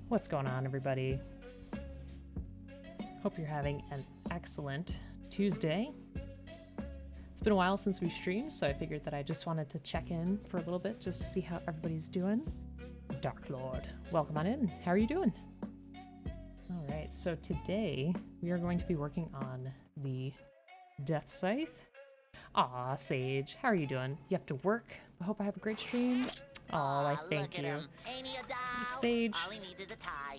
What's going on, everybody? Hope you're having an excellent Tuesday. It's been a while since we've streamed, so I figured that I just wanted to check in for a little bit just to see how everybody's doing. Dark Lord, welcome on in. How are you doing? Alright, so today we are going to be working on the Deathscythe. Aw, Sage, how are you doing? You have to work. I hope I have a great stream. Oh, I thank you. Sage,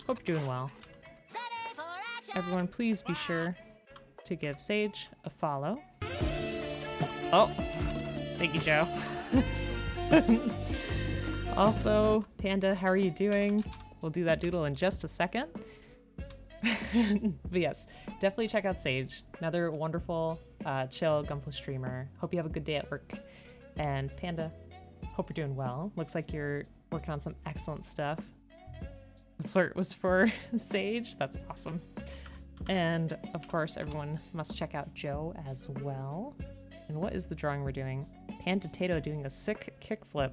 hope you're doing well. Everyone, please be sure to give Sage a follow. Oh, thank you, Joe. Also, Panda, how are you doing? We'll do that doodle in just a second. But yes, definitely check out Sage. Another wonderful, chill Gunpla streamer. Hope you have a good day at work. And Panda, hope you're doing well. Looks like you're working on some excellent stuff. The flirt was for Sage. That's awesome. And of course, everyone must check out Joe as well. And what is the drawing we're doing? Panda Tato doing a sick kickflip.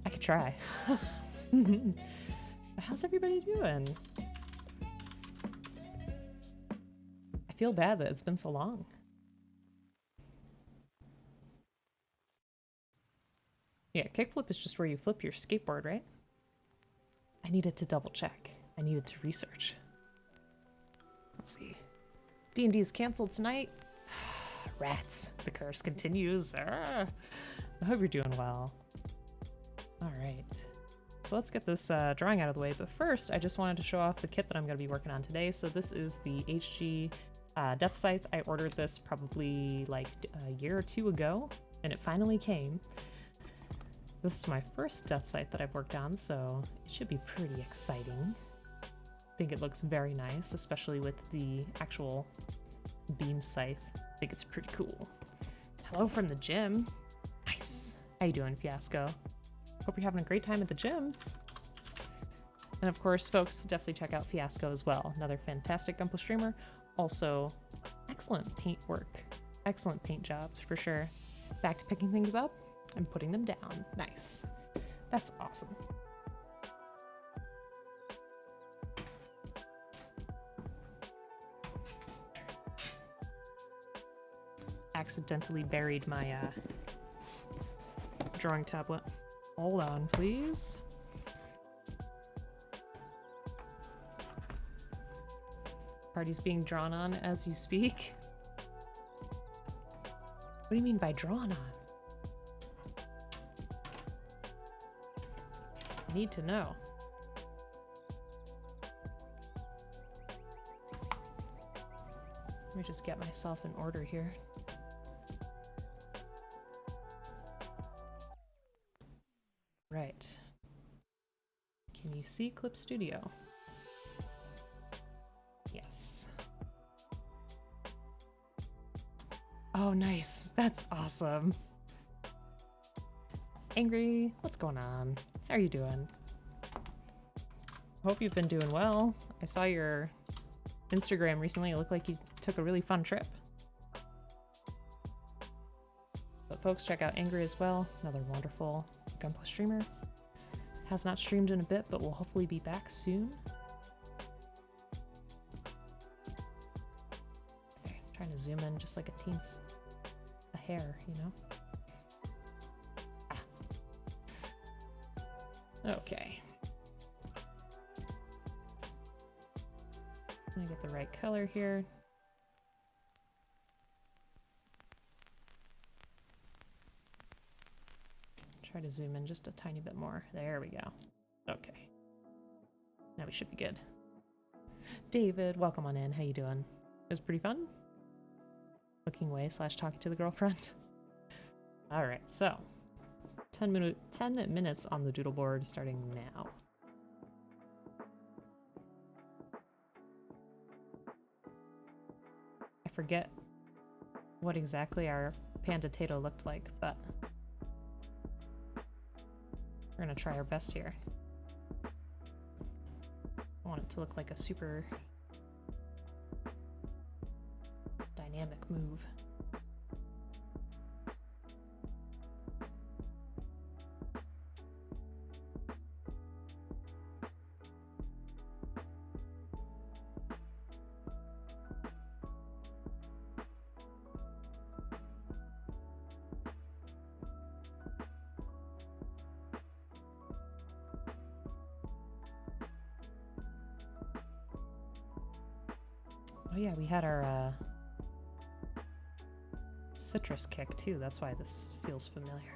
I could try. But how's everybody doing? I feel bad that it's been so long. Yeah, kickflip is just where you flip your skateboard, right? I needed to double check. I needed to research. Let's see. D&D is canceled tonight. Rats. The curse continues. I hope you're doing well. All right. So let's get this drawing out of the way. But first, I just wanted to show off the kit that I'm going to be working on today. So this is the HG Deathscythe. I ordered this probably like a year or two ago, and it finally came. This is my first Deathscythe that I've worked on, so it should be pretty exciting. I think it looks very nice, especially with the actual beam scythe. I think it's pretty cool. Hello from the gym. Nice. How you doing, Fiasco? Hope you're having a great time at the gym. And of course, folks, definitely check out Fiasco as well. Another fantastic Gunpla streamer. Also, excellent paint work. Excellent paint jobs, for sure. Back to picking things up and putting them down. Nice. That's awesome. Accidentally buried my drawing tablet. Hold on, please. Party's being drawn on as you speak. What do you mean by drawn on? I need to know. Let me just get myself in order here. Right. Can you see Clip Studio? Yes. Oh, nice. That's awesome. Angry, what's going on? How are you doing? Hope you've been doing well. I saw your Instagram recently. It looked like you took a really fun trip. But folks, check out Angry as well. Another wonderful Gunpla streamer. Has not streamed in a bit, but will hopefully be back soon. Okay, trying to zoom in just like a hair, you know? Okay. Let me get the right color here. Try to zoom in just a tiny bit more. There we go. Okay. Now we should be good. David, welcome on in. How you doing? It was pretty fun. Looking away / talking to the girlfriend. All right, so 10 minutes on the doodle board starting now. I forget what exactly our Panda Tato looked like, but we're gonna try our best here. I want it to look like a super dynamic move. Oh yeah, we had our citrus kick too. That's why this feels familiar.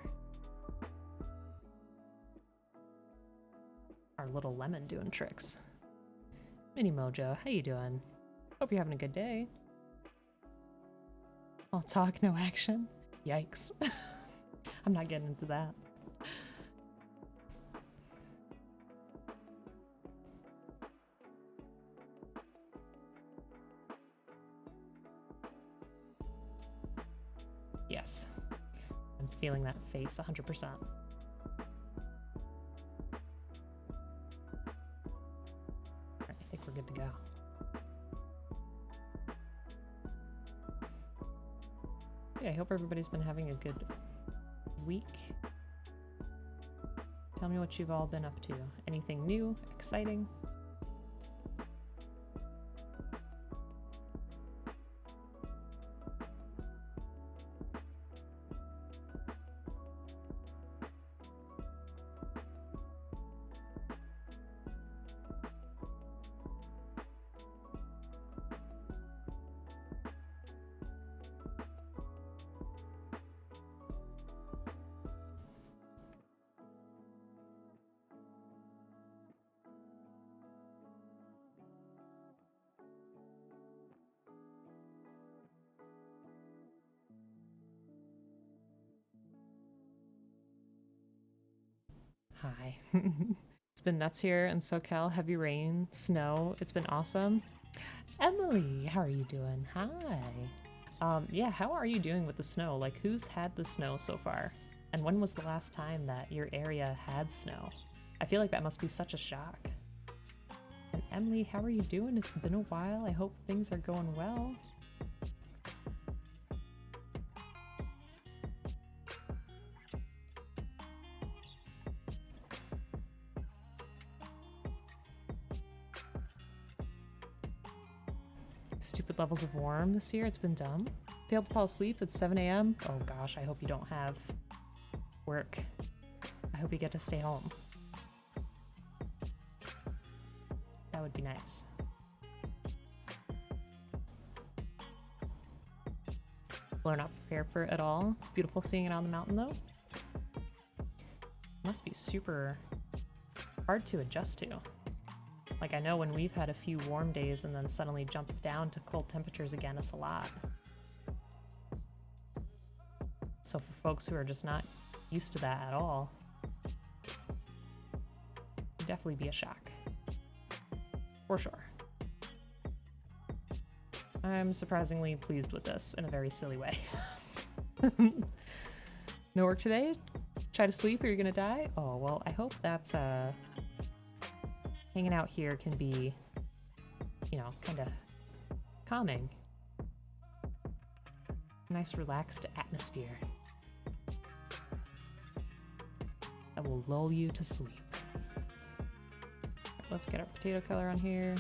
Our little lemon doing tricks. Mini Mojo, how you doing? Hope you're having a good day. All talk, no action. Yikes. I'm not getting into that. Yes. I'm feeling that face 100%. I think we're good to go. Yeah, I hope everybody's been having a good week. Tell me what you've all been up to. Anything new, exciting? Hi. It's been nuts here in SoCal. Heavy rain, snow. It's been awesome. Emily, how are you doing? Hi. Yeah, how are you doing with the snow? Like, who's had the snow so far? And when was the last time that your area had snow? I feel like that must be such a shock. And Emily, how are you doing? It's been a while. I hope things are going well. Stupid levels of warm this year. It's been dumb. Failed to fall asleep at 7 a.m. Oh gosh, I hope you don't have work. I hope you get to stay home. That would be nice. We're not prepared for it at all. It's beautiful seeing it on the mountain though. Must be super hard to adjust to. Like, I know when we've had a few warm days and then suddenly jump down to cold temperatures again, it's a lot. So for folks who are just not used to that at all, it'd definitely be a shock. For sure. I'm surprisingly pleased with this in a very silly way. No work today? Try to sleep or you're gonna die? Oh, well, I hope that's, hanging out here can be, you know, kind of calming. Nice relaxed atmosphere that will lull you to sleep. Let's get our potato color on here.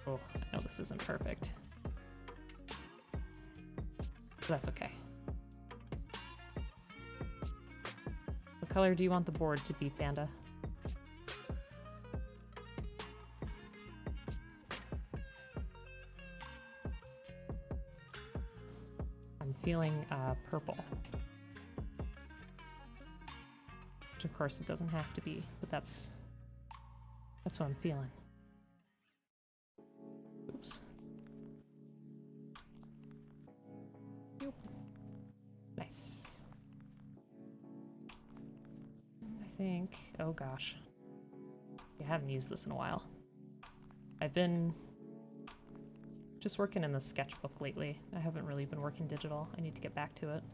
Oh, I know this isn't perfect, but that's okay. What color do you want the board to be, Panda? I'm feeling purple. Which of course it doesn't have to be, but that's what I'm feeling. Oops. Nope. Nice. I think, oh gosh. I haven't used this in a while. I've been just working in the sketchbook lately. I haven't really been working digital. I need to get back to it.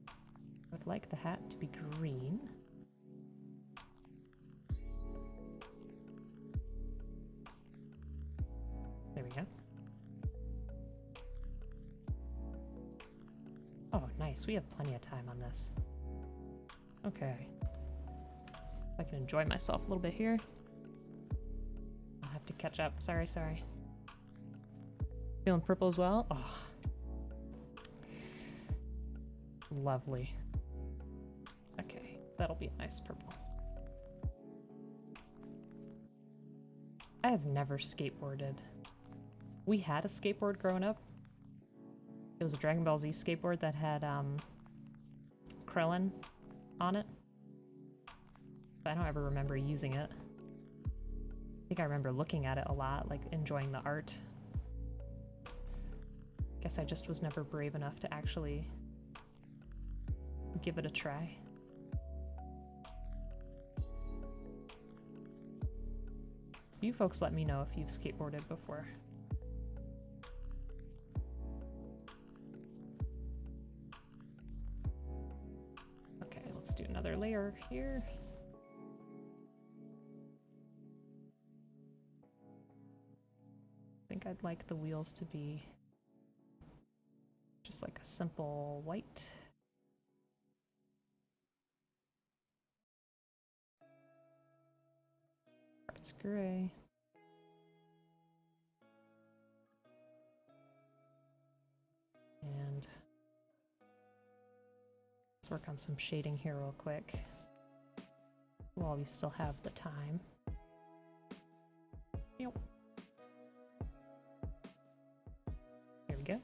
I would like the hat to be green. There we go. Oh, nice. We have plenty of time on this. Okay. I can enjoy myself a little bit here. I'll have to catch up. Sorry. Feeling purple as well? Oh. Lovely. Okay, that'll be a nice purple. I have never skateboarded. We had a skateboard growing up. It was a Dragon Ball Z skateboard that had Krillin on it. But I don't ever remember using it. I think I remember looking at it a lot, like enjoying the art. Guess I just was never brave enough to actually give it a try. So you folks let me know if you've skateboarded before. Okay, let's do another layer here. I think I'd like the wheels to be just like a simple white. It's gray. And let's work on some shading here real quick while we still have the time. Yep. There we go.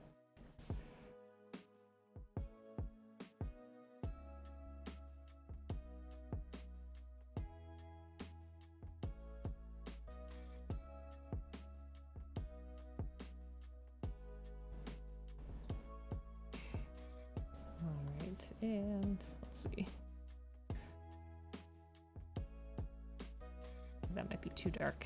And let's see. That might be too dark.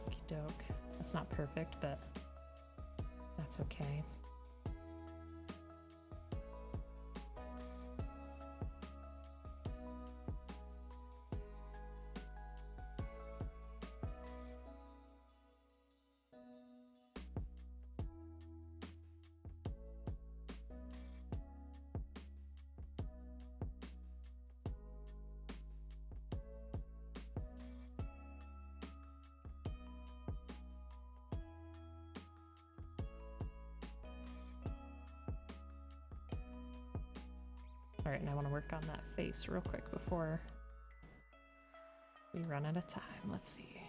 Okie doke. That's not perfect, but that's okay. Alright, and I want to work on that face real quick before we run out of time. Let's see.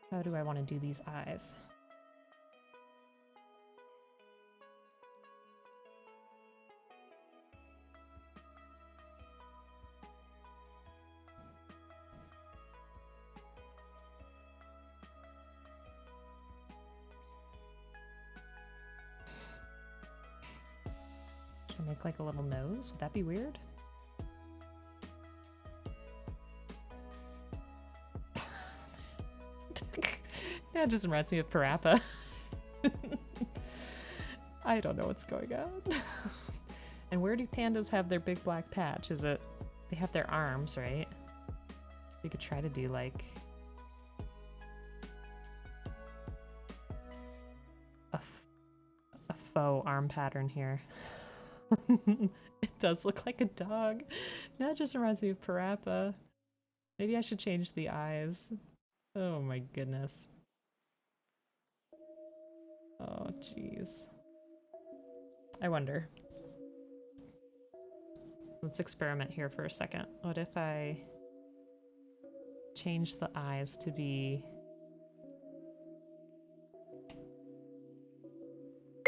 How do I want to do these eyes? Make like a little nose? Would that be weird? Yeah, it just reminds me of Parappa. I don't know what's going on. And where do pandas have their big black patch? Is it... They have their arms, right? You could try to do like... a faux arm pattern here. It does look like a dog. Now it just reminds me of Parappa. Maybe I should change the eyes. Oh my goodness. Oh jeez. I wonder. Let's experiment here for a second. What if I change the eyes to be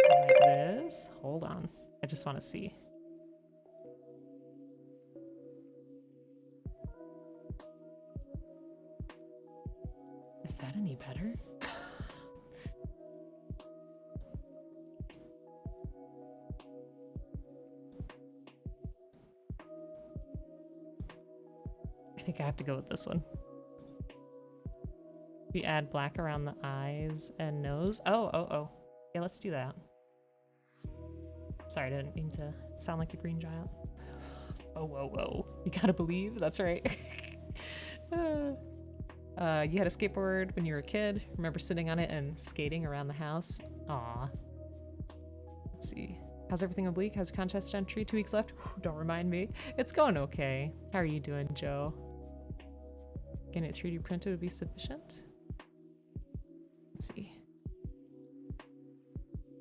like this? Hold on. I just want to see. Is that any better? I think I have to go with this one. We add black around the eyes and nose. Oh. Yeah, let's do that. Sorry, I didn't mean to sound like the green giant. Oh, whoa. You gotta believe, that's right. You had a skateboard when you were a kid. Remember sitting on it and skating around the house? Aw. Let's see. How's everything oblique? How's contest entry? 2 weeks left? Don't remind me. It's going okay. How are you doing, Joe? Getting it 3D printed would be sufficient? Let's see.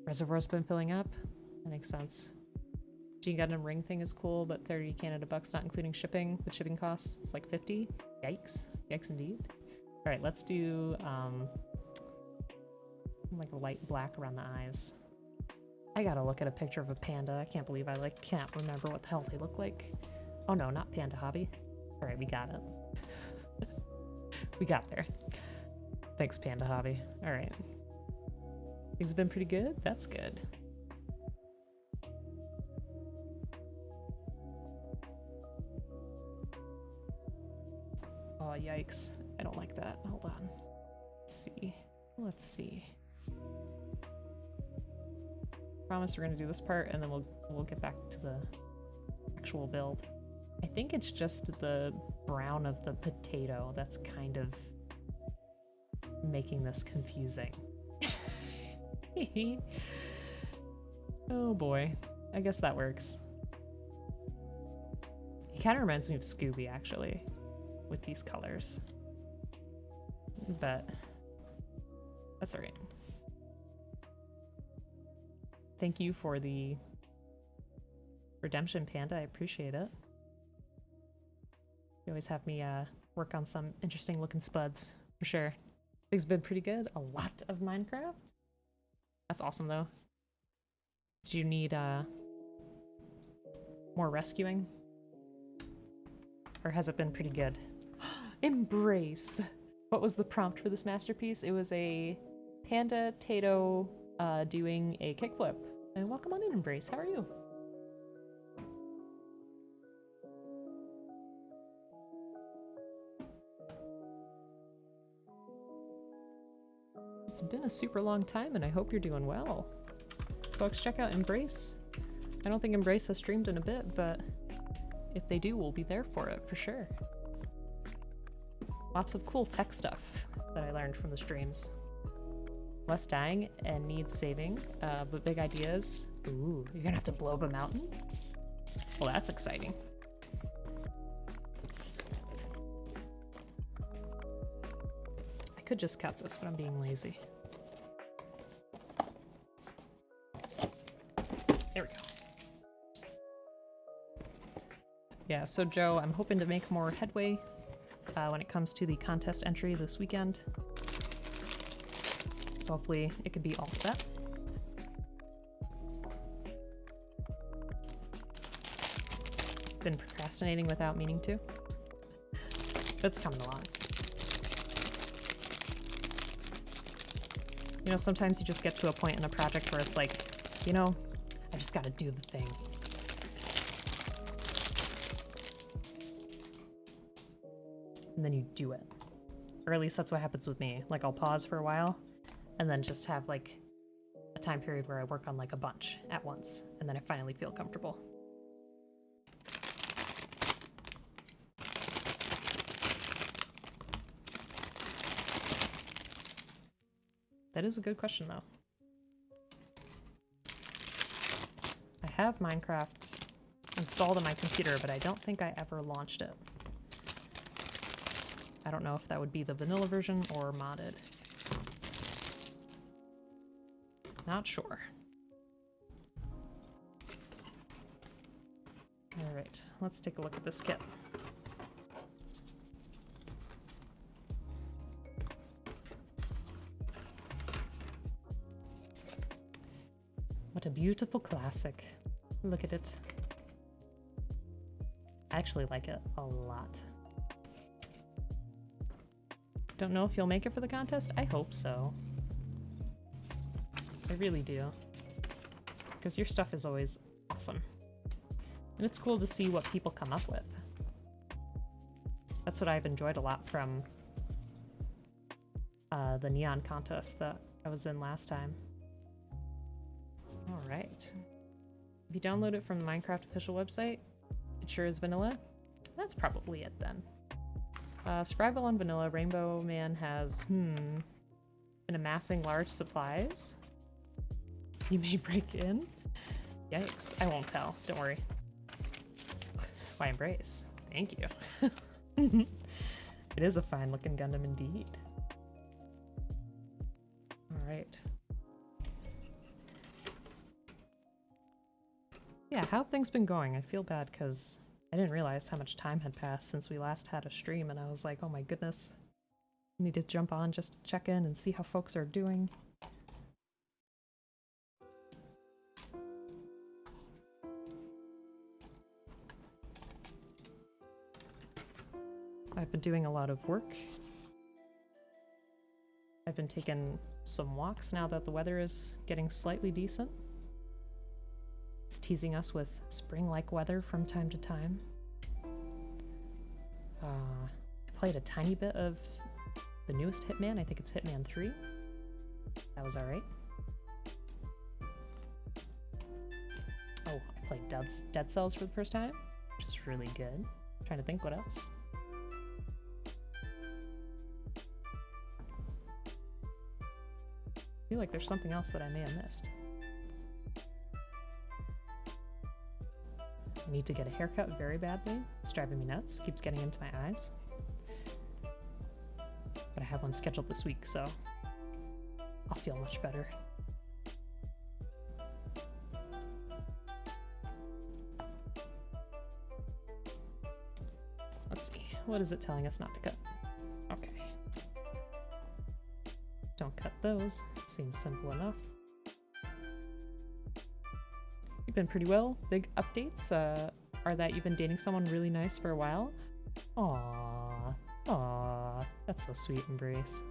Reservoir's been filling up. That makes sense. Gundam ring thing is cool, but 30 Canada bucks, not including shipping. The shipping costs, it's like 50. Yikes. Yikes indeed. All right, let's do like a light black around the eyes. I gotta look at a picture of a panda. I can't believe I like can't remember what the hell they look like. Oh no, not Panda Hobby. All right, we got it. We got there. Thanks, Panda Hobby. All right. Things have been pretty good. That's good. Oh, yikes. I don't like that. Hold on. Let's see. Let's see. Promise we're gonna do this part and then we'll get back to the actual build. I think it's just the brown of the potato that's kind of making this confusing. Oh boy. I guess that works. It kind of reminds me of Scooby, actually, with these colors. But that's alright. Thank you for the redemption, Panda. I appreciate it. You always have me work on some interesting looking spuds, for sure. Things have been pretty good. A lot of Minecraft. That's awesome, though. Do you need more rescuing? Or has it been pretty good? Embrace! What was the prompt for this masterpiece? It was a Panda Tato doing a kickflip. And welcome on in, Embrace. How are you? It's been a super long time and I hope you're doing well. Folks, check out Embrace. I don't think Embrace has streamed in a bit, but if they do, we'll be there for it, for sure. Lots of cool tech stuff that I learned from the streams. Less dying and needs saving, but big ideas. Ooh, you're gonna have to blow up a mountain? Well, that's exciting. I could just cut this, but I'm being lazy. There we go. Yeah, so Joe, I'm hoping to make more headway when it comes to the contest entry this weekend. So hopefully it could be all set. Been procrastinating without meaning to. That's coming along. You know, sometimes you just get to a point in a project where it's like, you know, I just gotta do the thing. And then you do it. Or at least that's what happens with me. Like, I'll pause for a while and then just have like a time period where I work on like a bunch at once, and then I finally feel comfortable. That is a good question, though. I have Minecraft installed on my computer, but I don't think I ever launched it. I don't know if that would be the vanilla version or modded. Not sure. All right, let's take a look at this kit. What a beautiful classic. Look at it. I actually like it a lot. Don't know if you'll make it for the contest? I hope so. I really do. Because your stuff is always awesome. And it's cool to see what people come up with. That's what I've enjoyed a lot from the neon contest that I was in last time. All right. If you download it from the Minecraft official website, it sure is vanilla. That's probably it then. Survival on vanilla, Rainbow Man has, been amassing large supplies. You may break in. Yikes. I won't tell. Don't worry. Why embrace? Thank you. It is a fine looking Gundam indeed. Alright. Yeah, how have things been going? I feel bad because I didn't realize how much time had passed since we last had a stream, and I was like, oh my goodness. I need to jump on just to check in and see how folks are doing. I've been doing a lot of work. I've been taking some walks now that the weather is getting slightly decent. It's teasing us with spring-like weather from time to time. I played a tiny bit of the newest Hitman. I think it's Hitman 3. That was alright. Oh, I played Dead Cells for the first time, which is really good. I'm trying to think what else. I feel like there's something else that I may have missed. I need to get a haircut very badly. It's driving me nuts. Keeps getting into my eyes. But I have one scheduled this week, so I'll feel much better. Let's see. What is it telling us not to cut? Okay. Don't cut those. Seems simple enough. You've been pretty well. Big updates are that you've been dating someone really nice for a while. Aww. Aww. That's so sweet, Embrace.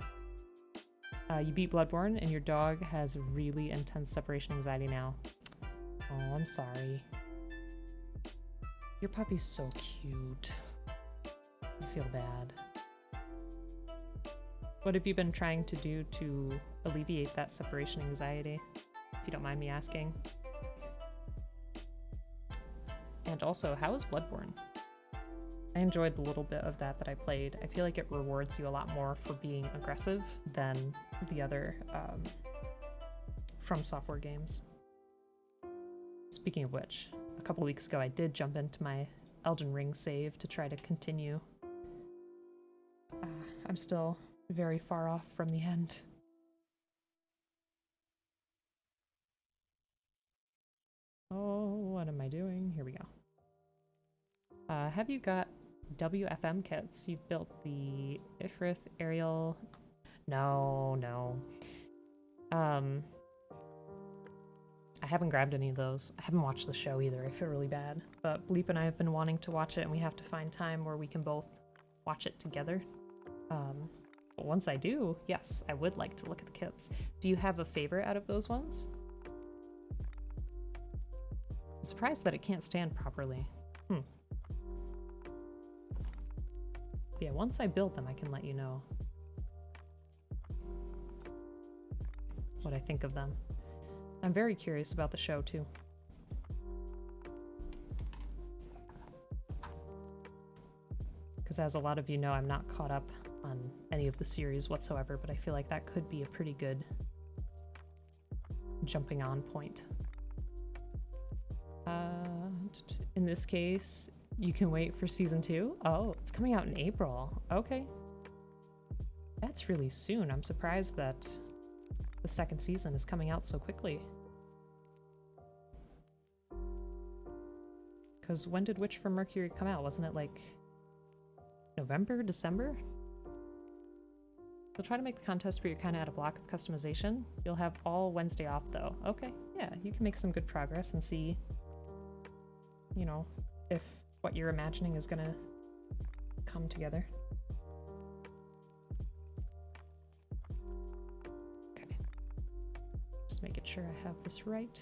You beat Bloodborne and your dog has really intense separation anxiety now. Oh, I'm sorry. Your puppy's so cute. I feel bad. What have you been trying to do to alleviate that separation anxiety, if you don't mind me asking? And also, how is Bloodborne? I enjoyed the little bit of that I played. I feel like it rewards you a lot more for being aggressive than the other From Software games. Speaking of which, a couple weeks ago I did jump into my Elden Ring save to try to continue. I'm still very far off from the end. Oh, what am I doing? Here we go. Have you got WFM kits? You've built the Ifrith, Ariel... No. I haven't grabbed any of those. I haven't watched the show either. I feel really bad. But Bleep and I have been wanting to watch it, and we have to find time where we can both watch it together. But once I do, yes, I would like to look at the kits. Do you have a favorite out of those ones? I'm surprised that it can't stand properly. Yeah, once I build them, I can let you know what I think of them. I'm very curious about the show, too. Because as a lot of you know, I'm not caught up on any of the series whatsoever, but I feel like that could be a pretty good jumping on point. In this case, you can wait for season 2. Oh, it's coming out in April. Okay. That's really soon. I'm surprised that the second season is coming out so quickly. Because when did Witch from Mercury come out? Wasn't it like November, December? You'll try to make the contest where you're kind of at a block of customization. You'll have all Wednesday off though. Okay, yeah, you can make some good progress and see, you know, if what you're imagining is gonna come together. Okay. Just making sure I have this right.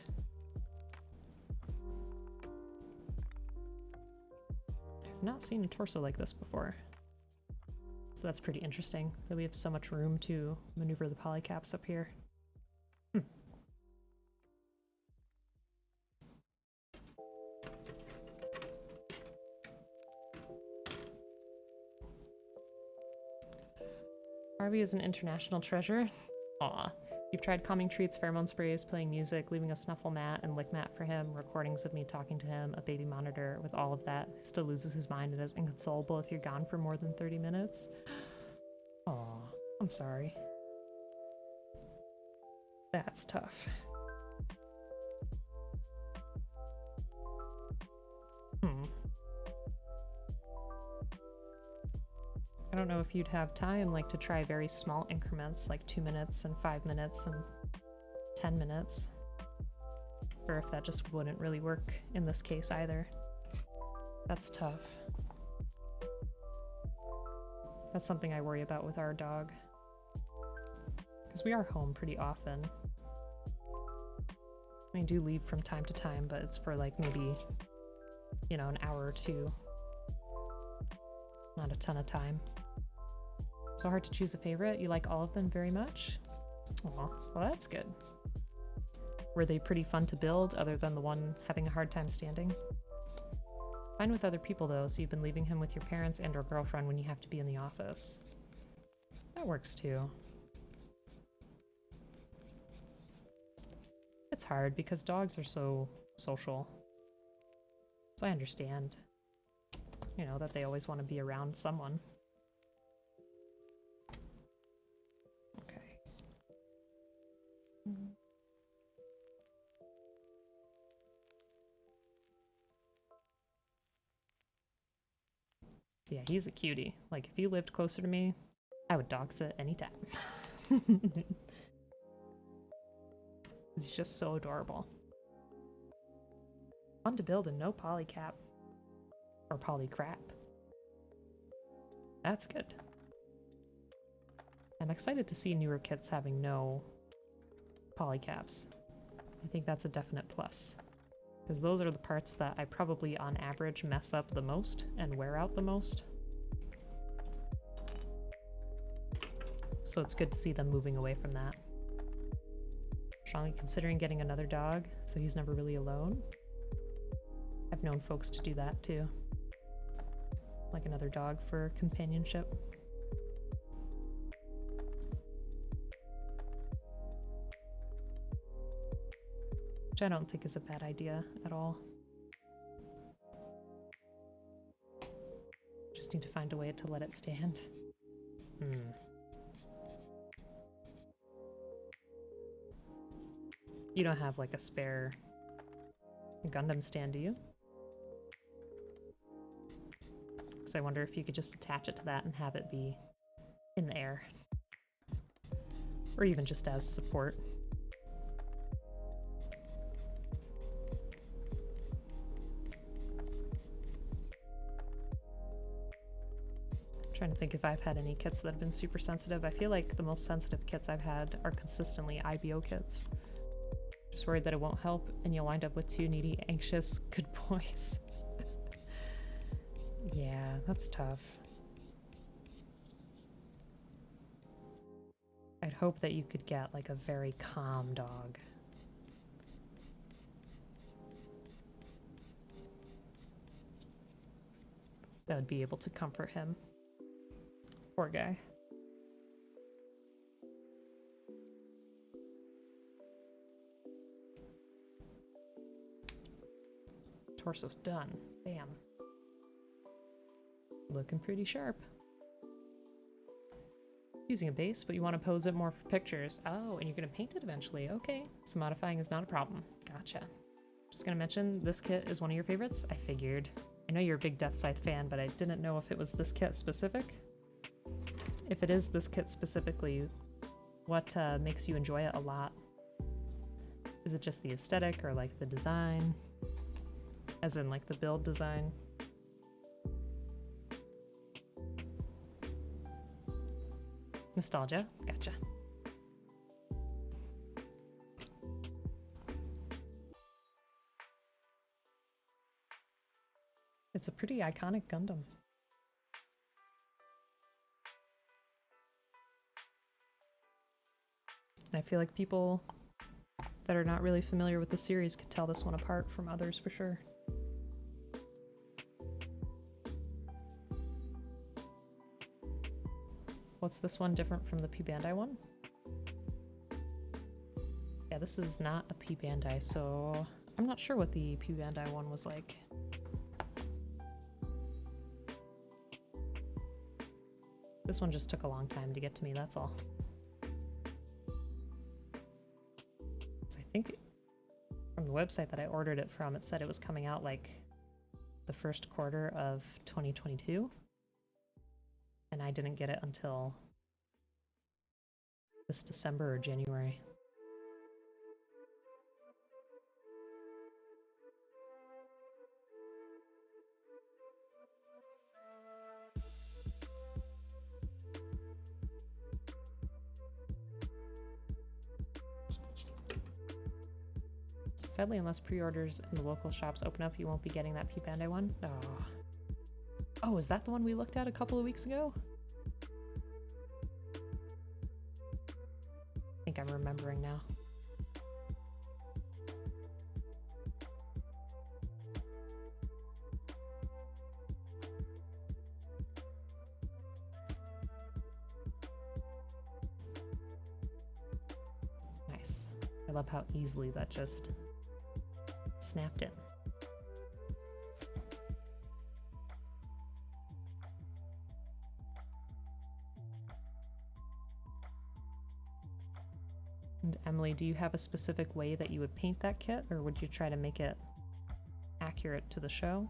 I've not seen a torso like this before. So that's pretty interesting that we have so much room to maneuver the polycaps up here. Harvey is an international treasure. Aw. You've tried calming treats, pheromone sprays, playing music, leaving a snuffle mat and lick mat for him, recordings of me talking to him, a baby monitor. With all of that, he still loses his mind and is inconsolable if you're gone for more than 30 minutes. Aw, I'm sorry. That's tough. I don't know if you'd have time, like, to try very small increments, like 2 minutes and 5 minutes and 10 minutes. Or if that just wouldn't really work in this case either. That's tough. That's something I worry about with our dog. Because we are home pretty often. We do leave from time to time, but it's for like maybe, you know, an hour or two. Not a ton of time. So hard to choose a favorite. You like all of them very much? Aw, well that's good. Were they pretty fun to build, other than the one having a hard time standing? Fine with other people though, so you've been leaving him with your parents and or girlfriend when you have to be in the office. That works too. It's hard because dogs are so social. So I understand, you know, that they always want to be around someone. Okay. Yeah, he's a cutie. Like, if he lived closer to me, I would dog sit anytime. He's just so adorable. Fun to build and no polycap. Or polycrap. That's good. I'm excited to see newer kits having no polycaps. I think that's a definite plus. Because those are the parts that I probably, on average, mess up the most and wear out the most. So it's good to see them moving away from that. Strongly considering getting another dog, so he's never really alone. I've known folks to do that too. Like another dog for companionship. Which I don't think is a bad idea at all. Just need to find a way to let it stand. You don't have like a spare Gundam stand, do you? Because I wonder if you could just attach it to that and have it be in the air. Or even just as support. Trying to think if I've had any kits that have been super sensitive. I feel like the most sensitive kits I've had are consistently IBO kits. Just worried that it won't help and you'll wind up with two needy, anxious, good boys. Yeah, that's tough. I'd hope that you could get like a very calm dog. That would be able to comfort him. Poor guy. Torso's done. Bam. Looking pretty sharp. Using a base, but you want to pose it more for pictures. Oh, and you're going to paint it eventually. Okay. So modifying is not a problem. Gotcha. Just going to mention, this kit is one of your favorites. I figured. I know you're a big Deathscythe fan, but I didn't know if it was this kit specific. If it is this kit specifically, what makes you enjoy it a lot? Is it just the aesthetic or like the design? As in like the build design? Nostalgia? Gotcha. It's a pretty iconic Gundam. And I feel like people that are not really familiar with the series could tell this one apart from others for sure. What's this one different from the P Bandai one? Yeah, this is not a P Bandai, so I'm not sure what the P Bandai one was like. This one just took a long time to get to me, that's all. So I think from the website that I ordered it from, it said it was coming out like the first quarter of 2022. And I didn't get it until this December or January. Sadly, unless pre-orders in the local shops open up, you won't be getting that P Bandai one. Oh. Oh, is that the one we looked at a couple of weeks ago? I think I'm remembering now. Nice. I love how easily that just snapped in. And Emily, do you have a specific way that you would paint that kit, or would you try to make it accurate to the show?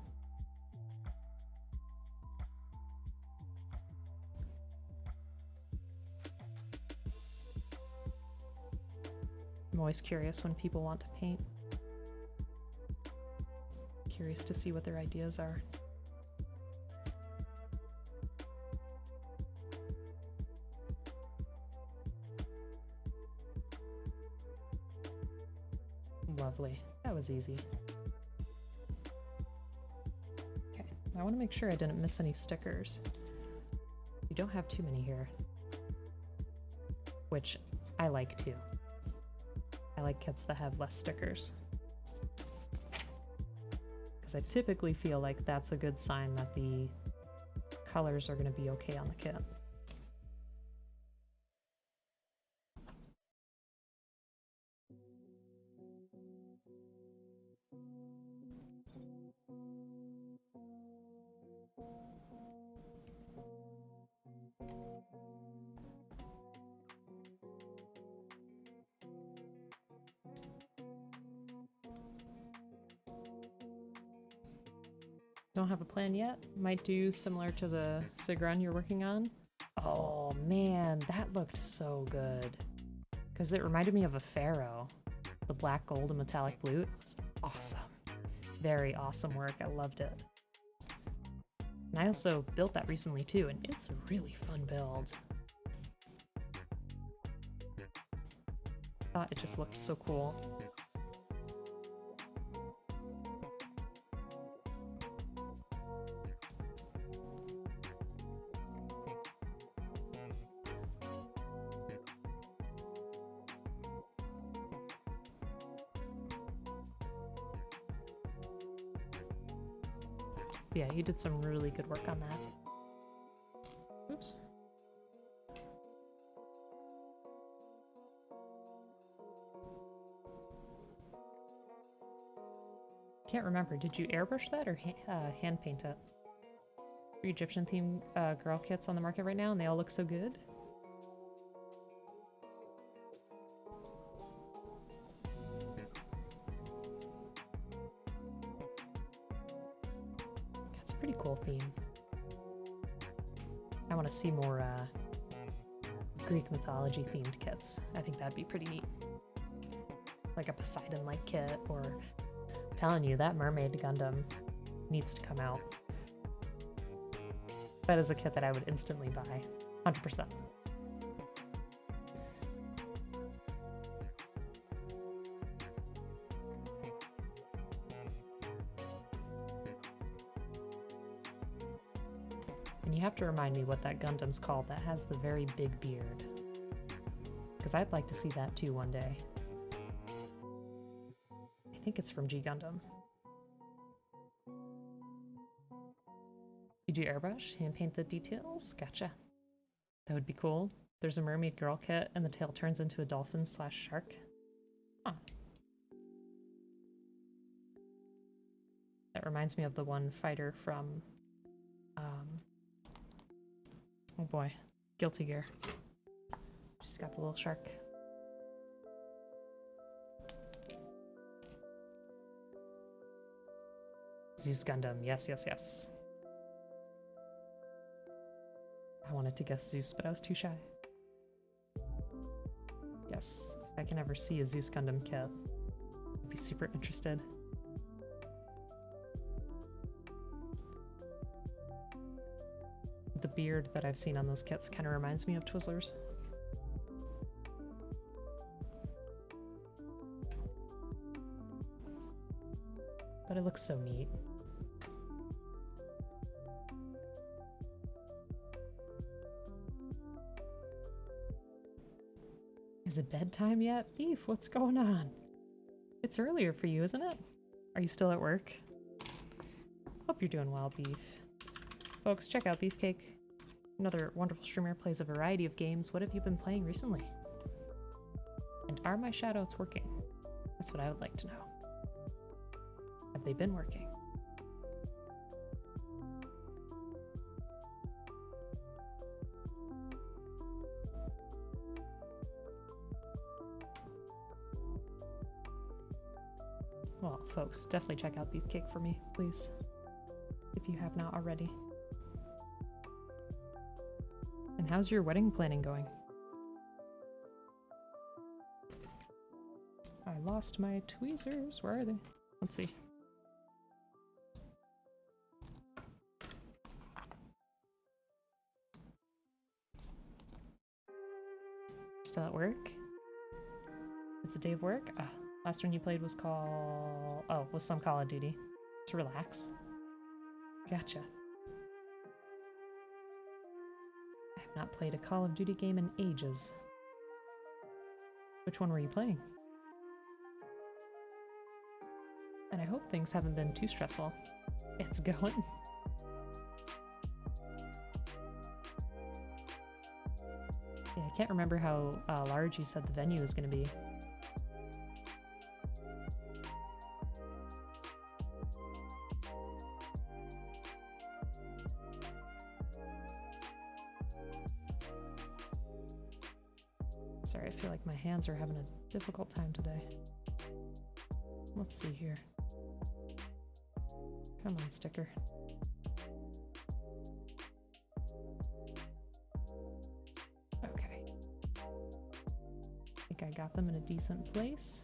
I'm always curious when people want to paint. Curious to see what their ideas are. Lovely. That was easy. Okay, I want to make sure I didn't miss any stickers. You don't have too many here, which I like too. I like kits that have less stickers, because I typically feel like that's a good sign that the colors are going to be okay on the kit. Don't have a plan yet. Might do similar to the SIG run you're working on. Oh man, that looked so good. Because it reminded me of a Pharaoh. The black, gold, and metallic blue. It was awesome. Very awesome work. I loved it. And I also built that recently too, and it's a really fun build. Thought it just looked so cool. Yeah, you did some really good work on that. Oops. Can't remember. Did you airbrush that or hand paint it? Three Egyptian themed girl kits on the market right now, and they all look so good. That's a pretty cool theme. I want to see more Greek mythology themed kits. I think that'd be pretty neat. Like a Poseidon-like kit, or telling you that mermaid Gundam needs to come out. That is a kit that I would instantly buy, 100%. And you have to remind me what that Gundam's called that has the very big beard. Because I'd like to see that too one day. I think it's from G Gundam. You do airbrush? Hand paint the details? Gotcha. That would be cool. There's a mermaid girl kit and the tail turns into a dolphin/shark. Huh. That reminds me of the one fighter from, oh boy, Guilty Gear. She's got the little shark. Zeus Gundam, yes, yes, yes. I wanted to guess Zeus, but I was too shy. Yes, if I can ever see a Zeus Gundam kit, I'd be super interested. The beard that I've seen on those kits kind of reminds me of Twizzlers. But it looks so neat. Is it bedtime yet? Beef, what's going on? It's earlier for you, isn't it? Are you still at work? Hope you're doing well, Beef. Folks, check out Beefcake. Another wonderful streamer, plays a variety of games. What have you been playing recently? And are my shoutouts working? That's what I would like to know. Have they been working? Well, folks, definitely check out Beefcake for me, please, if you have not already. And how's your wedding planning going? I lost my tweezers. Where are they? Let's see. Still at work? It's a day of work? Last one you played was called... Oh, was some Call of Duty. To relax. Gotcha. I have not played a Call of Duty game in ages. Which one were you playing? And I hope things haven't been too stressful. It's going. Yeah, I can't remember how large you said the venue is going to be. Sorry, I feel like my hands are having a difficult time today. Let's see here. Come on, sticker. Okay. I think I got them in a decent place.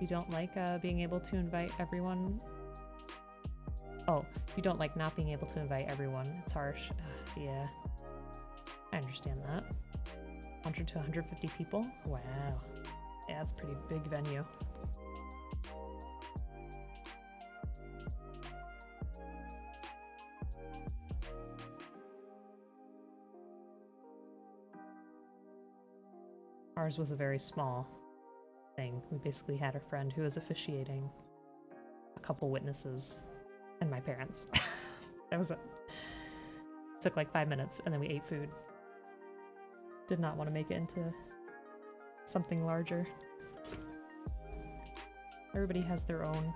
You don't like being able to invite everyone? Oh, you don't like not being able to invite everyone. It's harsh. Yeah. I understand that. 100 to 150 people? Wow. Yeah, that's a pretty big venue. Ours was a very small thing. We basically had a friend who was officiating, a couple witnesses, and my parents. That was it. Took like 5 minutes, and then we ate food. Did not want to make it into something larger. Everybody has their own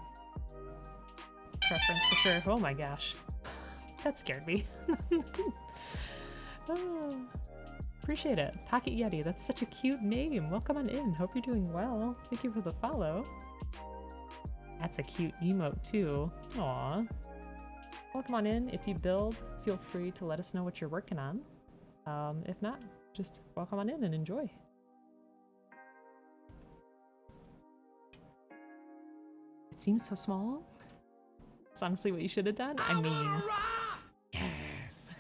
preference for sure. Oh my gosh. That scared me. Oh, appreciate it. Pocket Yeti, that's such a cute name. Welcome on in. Hope you're doing well. Thank you for the follow. That's a cute emote too. Aw. Welcome on in. If you build, feel free to let us know what you're working on. If not, just welcome on in and enjoy. It seems so small. It's honestly what you should have done. I mean, yes.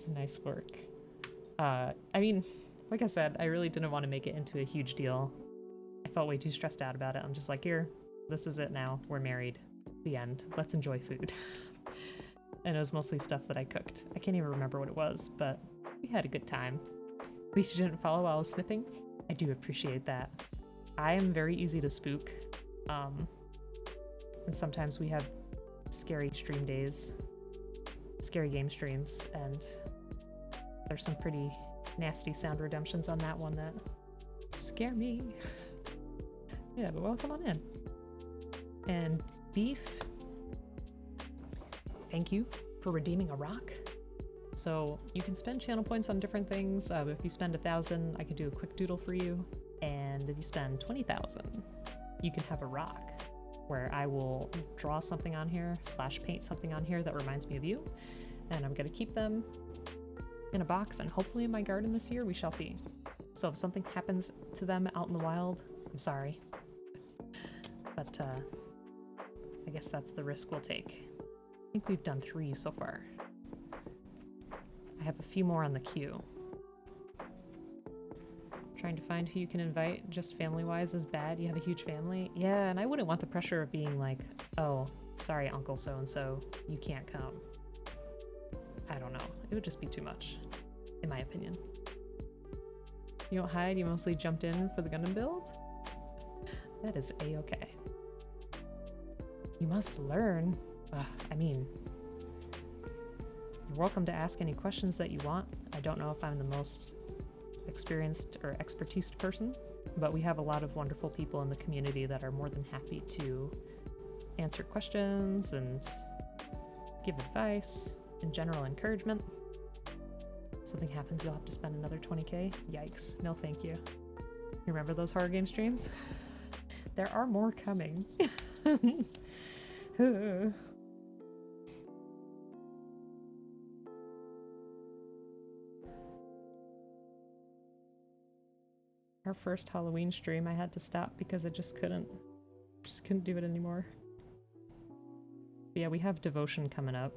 Nice work. I mean, like I said, I really didn't want to make it into a huge deal. I felt way too stressed out about it. I'm just like, here, this is it now. We're married. The end. Let's enjoy food. And it was mostly stuff that I cooked. I can't even remember what it was, but we had a good time. At least you didn't follow while I was snipping. I do appreciate that. I am very easy to spook. And sometimes we have scary stream days, scary game streams, and There's some pretty nasty sound redemptions on that one that scare me. Yeah, but welcome on in. And Beef, thank you for redeeming a rock. So you can spend channel points on different things. If you spend 1,000, I can do a quick doodle for you. And if you spend 20,000, you can have a rock where I will draw something on here / paint something on here that reminds me of you. And I'm gonna keep them in a box and hopefully in my garden this year, we shall see. So if something happens to them out in the wild, I'm sorry. But I guess that's the risk we'll take. I think we've done 3 so far. I have a few more on the queue. Trying to find who you can invite just family-wise is bad. You have a huge family. Yeah, and I wouldn't want the pressure of being like, oh, sorry, Uncle so-and-so, you can't come. I don't know. It would just be too much, in my opinion. You don't hide, you mostly jumped in for the Gundam build? That is a-okay. You must learn. I mean, you're welcome to ask any questions that you want. I don't know if I'm the most experienced or expertise person, but we have a lot of wonderful people in the community that are more than happy to answer questions and give advice and general encouragement. Something happens, you'll have to spend another 20k? Yikes, no thank you. You remember those horror game streams? There are more coming. Our first Halloween stream I had to stop because I just couldn't do it anymore. But yeah, we have Devotion coming up.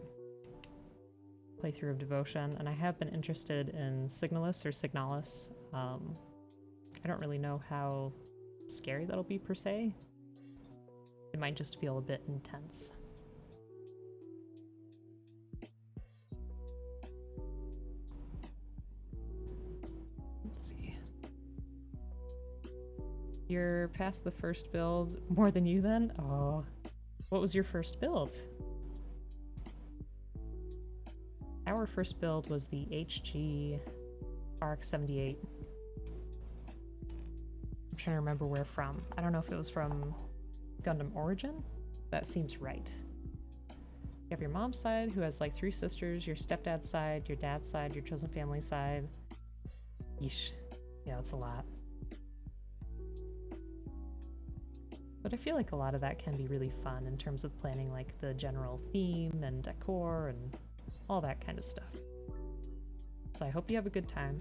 Playthrough of Devotion, and I have been interested in Signalis or Signalis. I don't really know how scary that'll be per se. It might just feel a bit intense. Let's see. You're past the first build more than you then? Oh. What was your first build? Our first build was the HG RX-78. I'm trying to remember where from. I don't know if it was from Gundam Origin? That seems right. You have your mom's side, who has like 3 sisters, your stepdad's side, your dad's side, your chosen family side. Yeesh. Yeah, that's a lot. But I feel like a lot of that can be really fun in terms of planning like the general theme and decor and all that kind of stuff. So I hope you have a good time,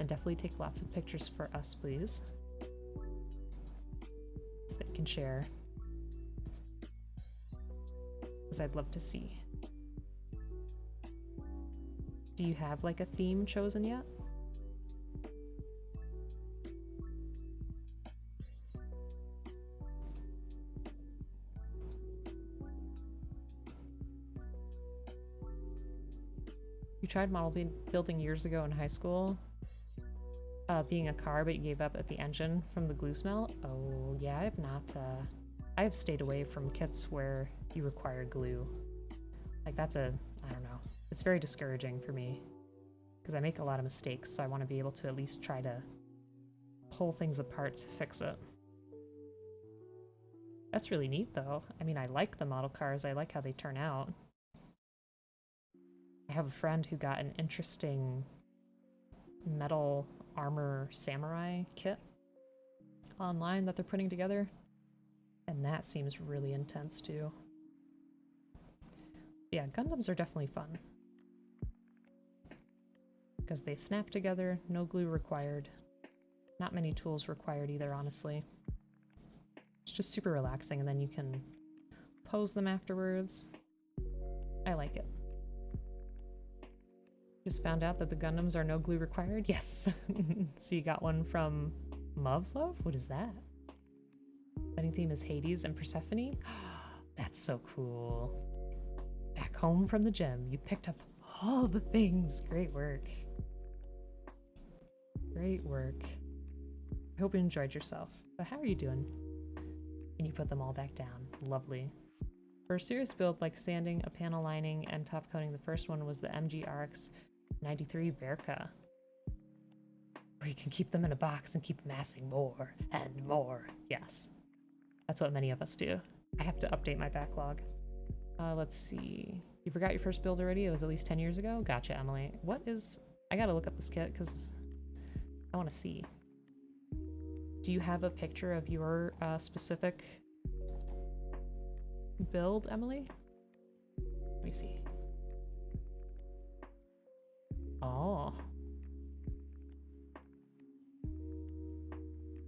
and definitely take lots of pictures for us, please, so that you can share, because I'd love to see. Do you have like a theme chosen yet? You tried model building years ago in high school, being a car, but you gave up at the engine from the glue smell? Oh, yeah, I have not, I have stayed away from kits where you require glue. Like, that's I don't know. It's very discouraging for me, because I make a lot of mistakes, so I want to be able to at least try to pull things apart to fix it. That's really neat, though. I mean, I like the model cars, I like how they turn out. I have a friend who got an interesting metal armor samurai kit online that they're putting together, and that seems really intense too. Yeah, Gundams are definitely fun because they snap together, no glue required, not many tools required either, honestly. It's just super relaxing, and then you can pose them afterwards. I like it. Just found out that the Gundams are no glue required? Yes! So you got one from Love? What is that? Wedding theme is Hades and Persephone? That's so cool. Back home from the gym, you picked up all the things. Great work. Great work. I hope you enjoyed yourself. But how are you doing? And you put them all back down. Lovely. For a serious build like sanding, a panel lining, and top coating, the first one was the MG RX 93 Verka. Where you can keep them in a box and keep amassing more and more. Yes. That's what many of us do. I have to update my backlog. Let's see. You forgot your first build already? It was at least 10 years ago? Gotcha, Emily. What is... I gotta look up this kit because I want to see. Do you have a picture of your specific build, Emily? Let me see. Oh.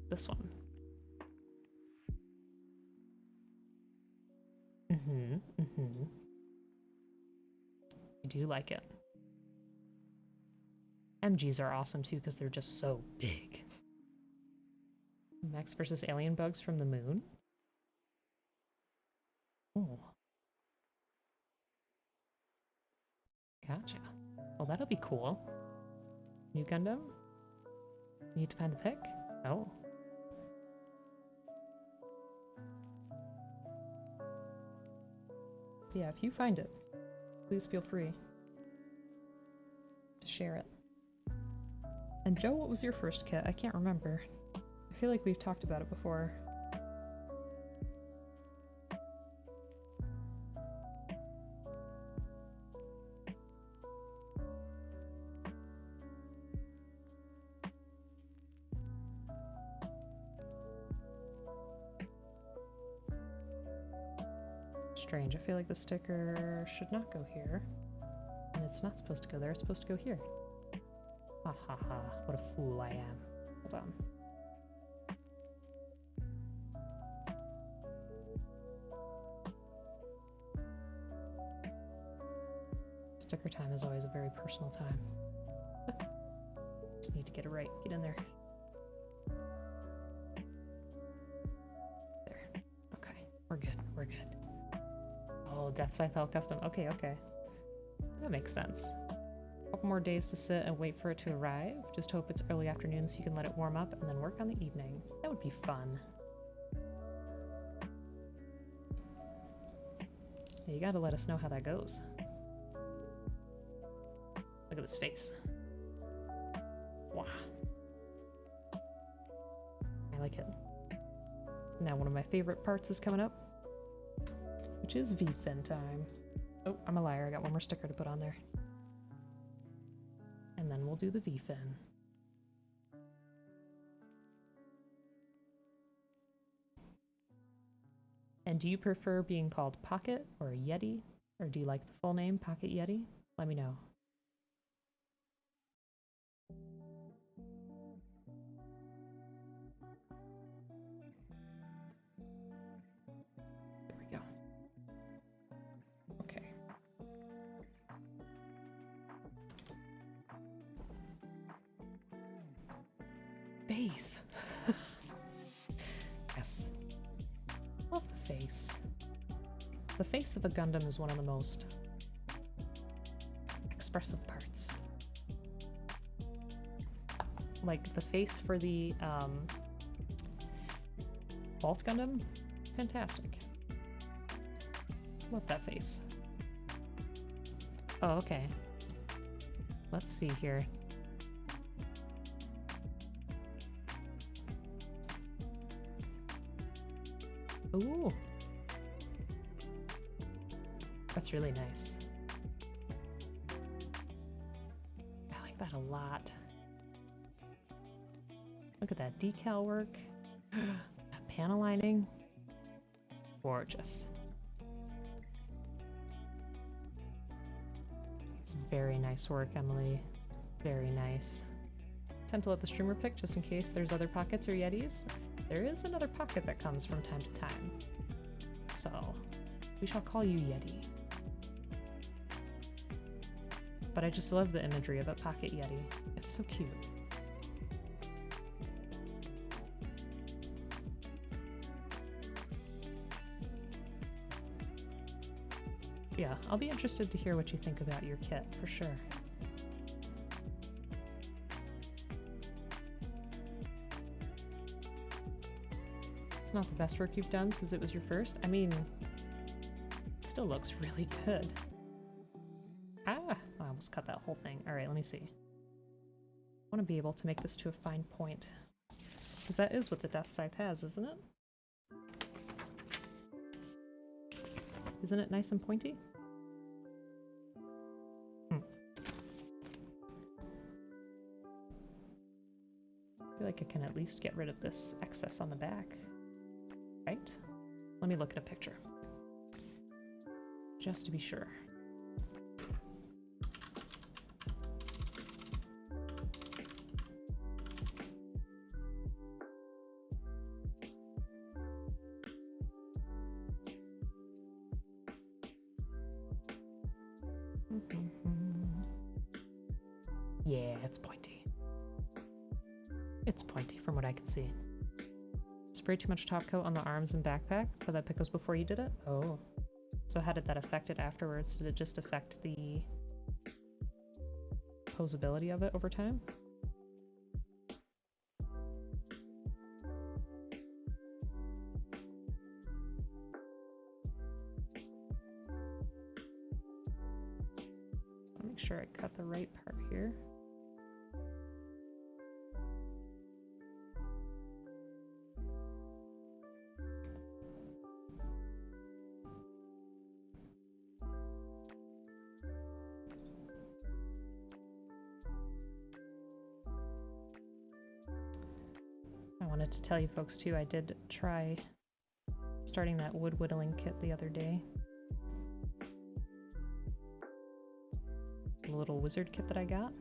This one. I do like it. MGs are awesome too because they're just so big. Max versus alien bugs from the moon. Oh. Gotcha. Well, that'll be cool. New Gundam? Need to find the pic? Oh. Yeah, if you find it, please feel free to share it. And Joe, what was your first kit? I can't remember. I feel like we've talked about it before. Strange. I feel like the sticker should not go here. And it's not supposed to go there. It's supposed to go here. Ha ha ha. What a fool I am. Hold on. Sticker time is always a very personal time. Just need to get it right. Get in there. There. Okay. We're good. We're good. Oh, Deathscythe custom. Okay, okay. That makes sense. A couple more days to sit and wait for it to arrive. Just hope it's early afternoon so you can let it warm up and then work on the evening. That would be fun. Yeah, you gotta let us know how that goes. Look at this face. Wow. I like it. Now one of my favorite parts is coming up, which is V-fin time. Oh, I'm a liar. I got one more sticker to put on there. And then we'll do the V-fin. And do you prefer being called Pocket or Yeti? Or do you like the full name, Pocket Yeti? Let me know. There we go. Okay. Face. Yes. Love the face. The face of a Gundam is one of the most expressive parts. Like the face for the Vault Gundam, fantastic. Love that face. Oh, okay. Let's see here. Ooh. That's really nice. I like that a lot. Look at that decal work. That panel lining. Gorgeous. It's very nice work, Emily. Very nice. Tend to let the streamer pick just in case there's other pockets or yetis. There is another pocket that comes from time to time. So, we shall call you Yeti. But I just love the imagery of a pocket Yeti. It's so cute. Yeah, I'll be interested to hear what you think about your kit, for sure. It's not the best work you've done since it was your first. I mean, it still looks really good. Ah, I almost almost cut that whole thing. Alright, let me see. I want to be able to make this to a fine point. Because that is what the Deathscythe has, isn't it? Isn't it nice and pointy? I feel like I can at least get rid of this excess on the back. Right? Let me look at a picture. Just to be sure. Yeah, it's pointy. It's pointy from what I can see. Spray too much top coat on the arms and backpack, but that pick was before you did it? Oh. So how did that affect it afterwards? Did it just affect the posability of it over time? I'll make sure I cut the right part here. To tell you folks too, I did try starting that wood whittling kit the other day. The little wizard kit that I got.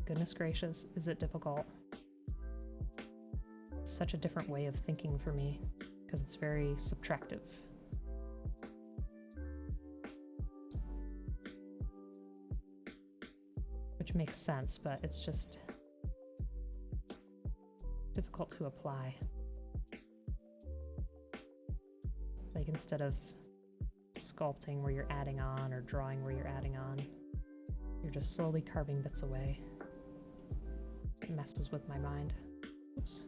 Goodness gracious, is it difficult. It's such a different way of thinking for me, because it's very subtractive. Which makes sense, but it's just difficult to apply. Like instead of sculpting where you're adding on or drawing where you're adding on, you're just slowly carving bits away. It messes with my mind. Oops.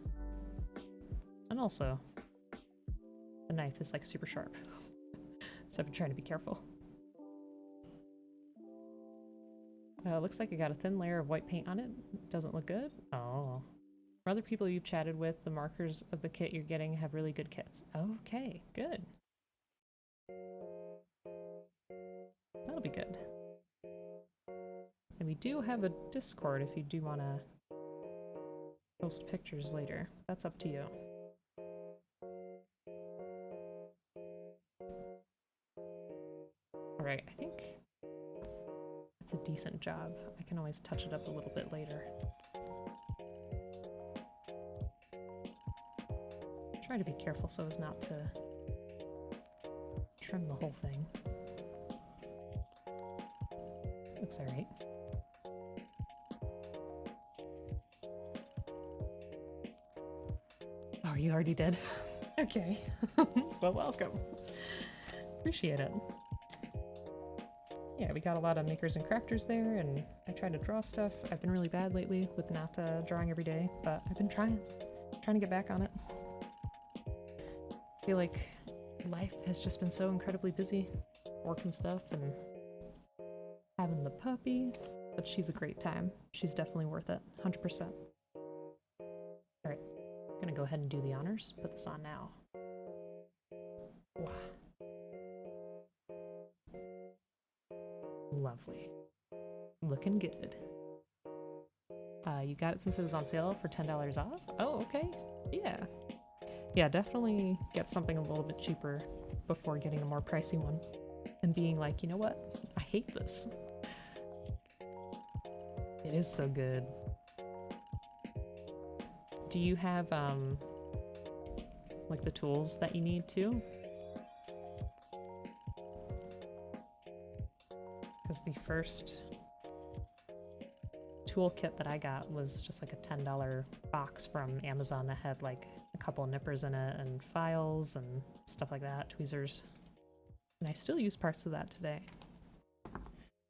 And also, the knife is like super sharp. So I've been trying to be careful. Looks like I got a thin layer of white paint on it. Doesn't look good? Oh. For other people you've chatted with, the markers of the kit you're getting have really good kits. Okay, good. That'll be good. And we do have a Discord if you do want to post pictures later. That's up to you. Alright, I think that's a decent job. I can always touch it up a little bit later. Try to be careful so as not to trim the whole thing. Looks alright. Oh, you already did? Okay. Well, welcome. Appreciate it. Yeah, we got a lot of makers and crafters there, and I try to draw stuff. I've been really bad lately with not drawing every day, but I've been trying to get back on it. I feel like life has just been so incredibly busy, work and stuff, and having the puppy, but she's a great time. She's definitely worth it, 100%. Alright, I'm gonna go ahead and do the honors, put this on now. Wow. Lovely. Looking good. You got it since it was on sale for $10 off? Oh, okay. Yeah. Yeah, definitely get something a little bit cheaper before getting a more pricey one. And being like, you know what? I hate this. It is so good. Do you have, like the tools that you need too? Because the first toolkit that I got was just like a $10 box from Amazon that had like a couple nippers in it and files and stuff like that, tweezers. And I still use parts of that today.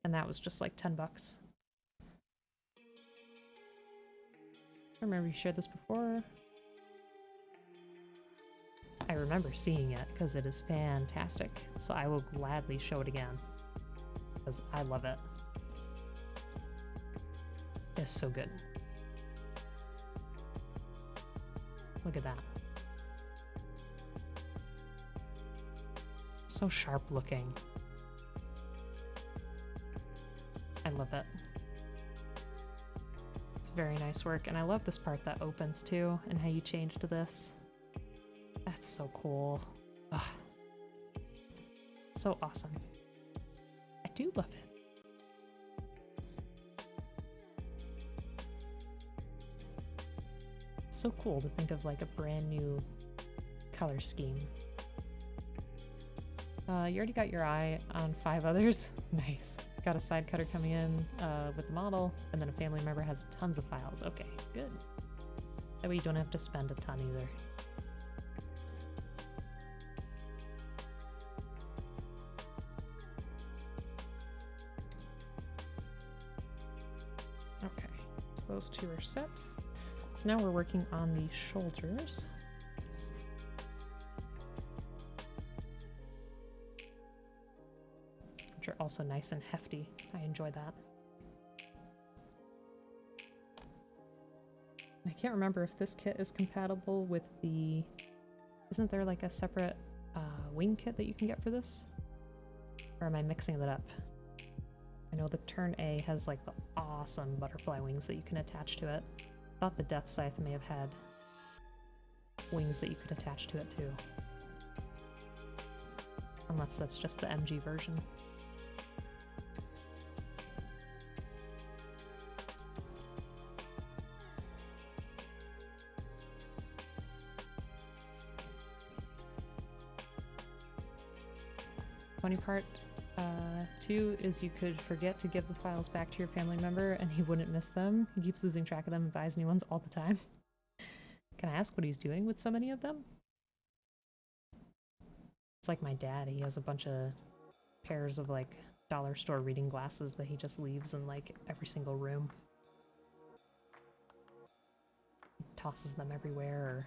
And that was just like 10 bucks. I remember you shared this before. I remember seeing it because it is fantastic. So I will gladly show it again because I love it. is so good. Look at that. So sharp looking. I love it. It's very nice work, and I love this part that opens too, and how you change to this. That's so cool. Ugh. So awesome. I do love it. It's so cool to think of like a brand new color scheme. You already got your eye on 5 others. Nice. Got a side cutter coming in with the model, and then a family member has tons of files. Okay, good. That way you don't have to spend a ton either. Okay, so those 2 are set. So now we're working on the shoulders. Which are also nice and hefty. I enjoy that. I can't remember if this kit is compatible with the... Isn't there like a separate wing kit that you can get for this? Or am I mixing that up? I know the Turn A has like the awesome butterfly wings that you can attach to it. I thought the Deathscythe may have had wings that you could attach to it too. Unless that's just the MG version. Funny part 2 is you could forget to give the files back to your family member and he wouldn't miss them. He keeps losing track of them and buys new ones all the time. Can I ask what he's doing with so many of them? It's like my dad. He has a bunch of pairs of like dollar store reading glasses that he just leaves in like every single room. He tosses them everywhere or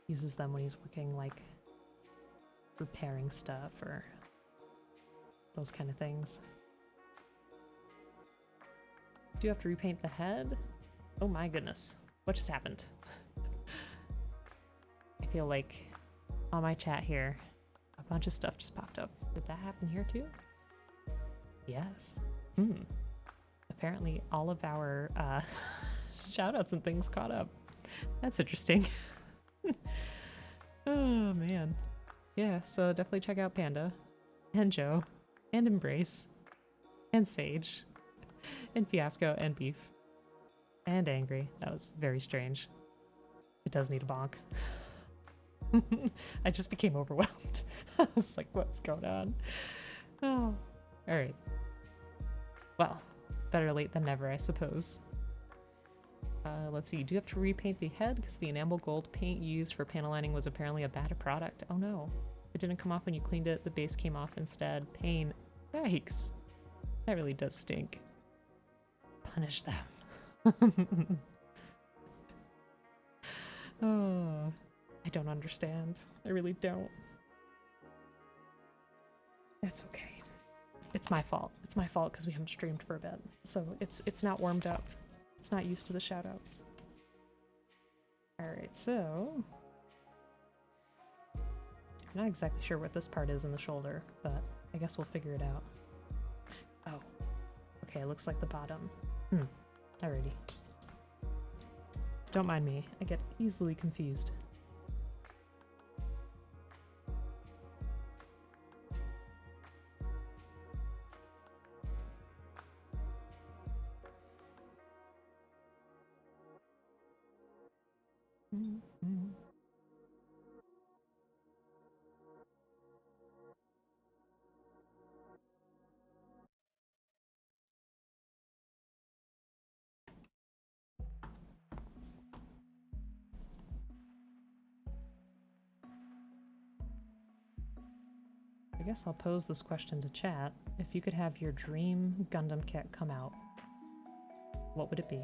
uses them when he's working like repairing stuff or those kind of things. Do you have to repaint the head? Oh my goodness. What just happened? I feel like on my chat here, a bunch of stuff just popped up. Did that happen here too? Yes. Apparently all of our shoutouts and things caught up. That's interesting. Oh man. Yeah, so definitely check out Panda, and Joe, and Embrace, and Sage, and Fiasco, and Beef, and Angry. That was very strange. It does need a bonk. I just became overwhelmed. I was like, what's going on? Oh, alright. Well, better late than never, I suppose. Let's see, do you have to repaint the head? Because the enamel gold paint you used for panel lining was apparently a bad product. Oh no. It didn't come off when you cleaned it, the base came off instead. Pain. Yikes. That really does stink. Punish them. Oh, I don't understand. I really don't. That's okay. It's my fault. It's my fault because we haven't streamed for a bit. So it's not warmed up. It's not used to the shoutouts. Alright, so... I'm not exactly sure what this part is in the shoulder, but I guess we'll figure it out. Oh. Okay, it looks like the bottom. Alrighty. Don't mind me. I get easily confused. I guess I'll pose this question to chat. If you could have your dream Gundam kit come out, what would it be?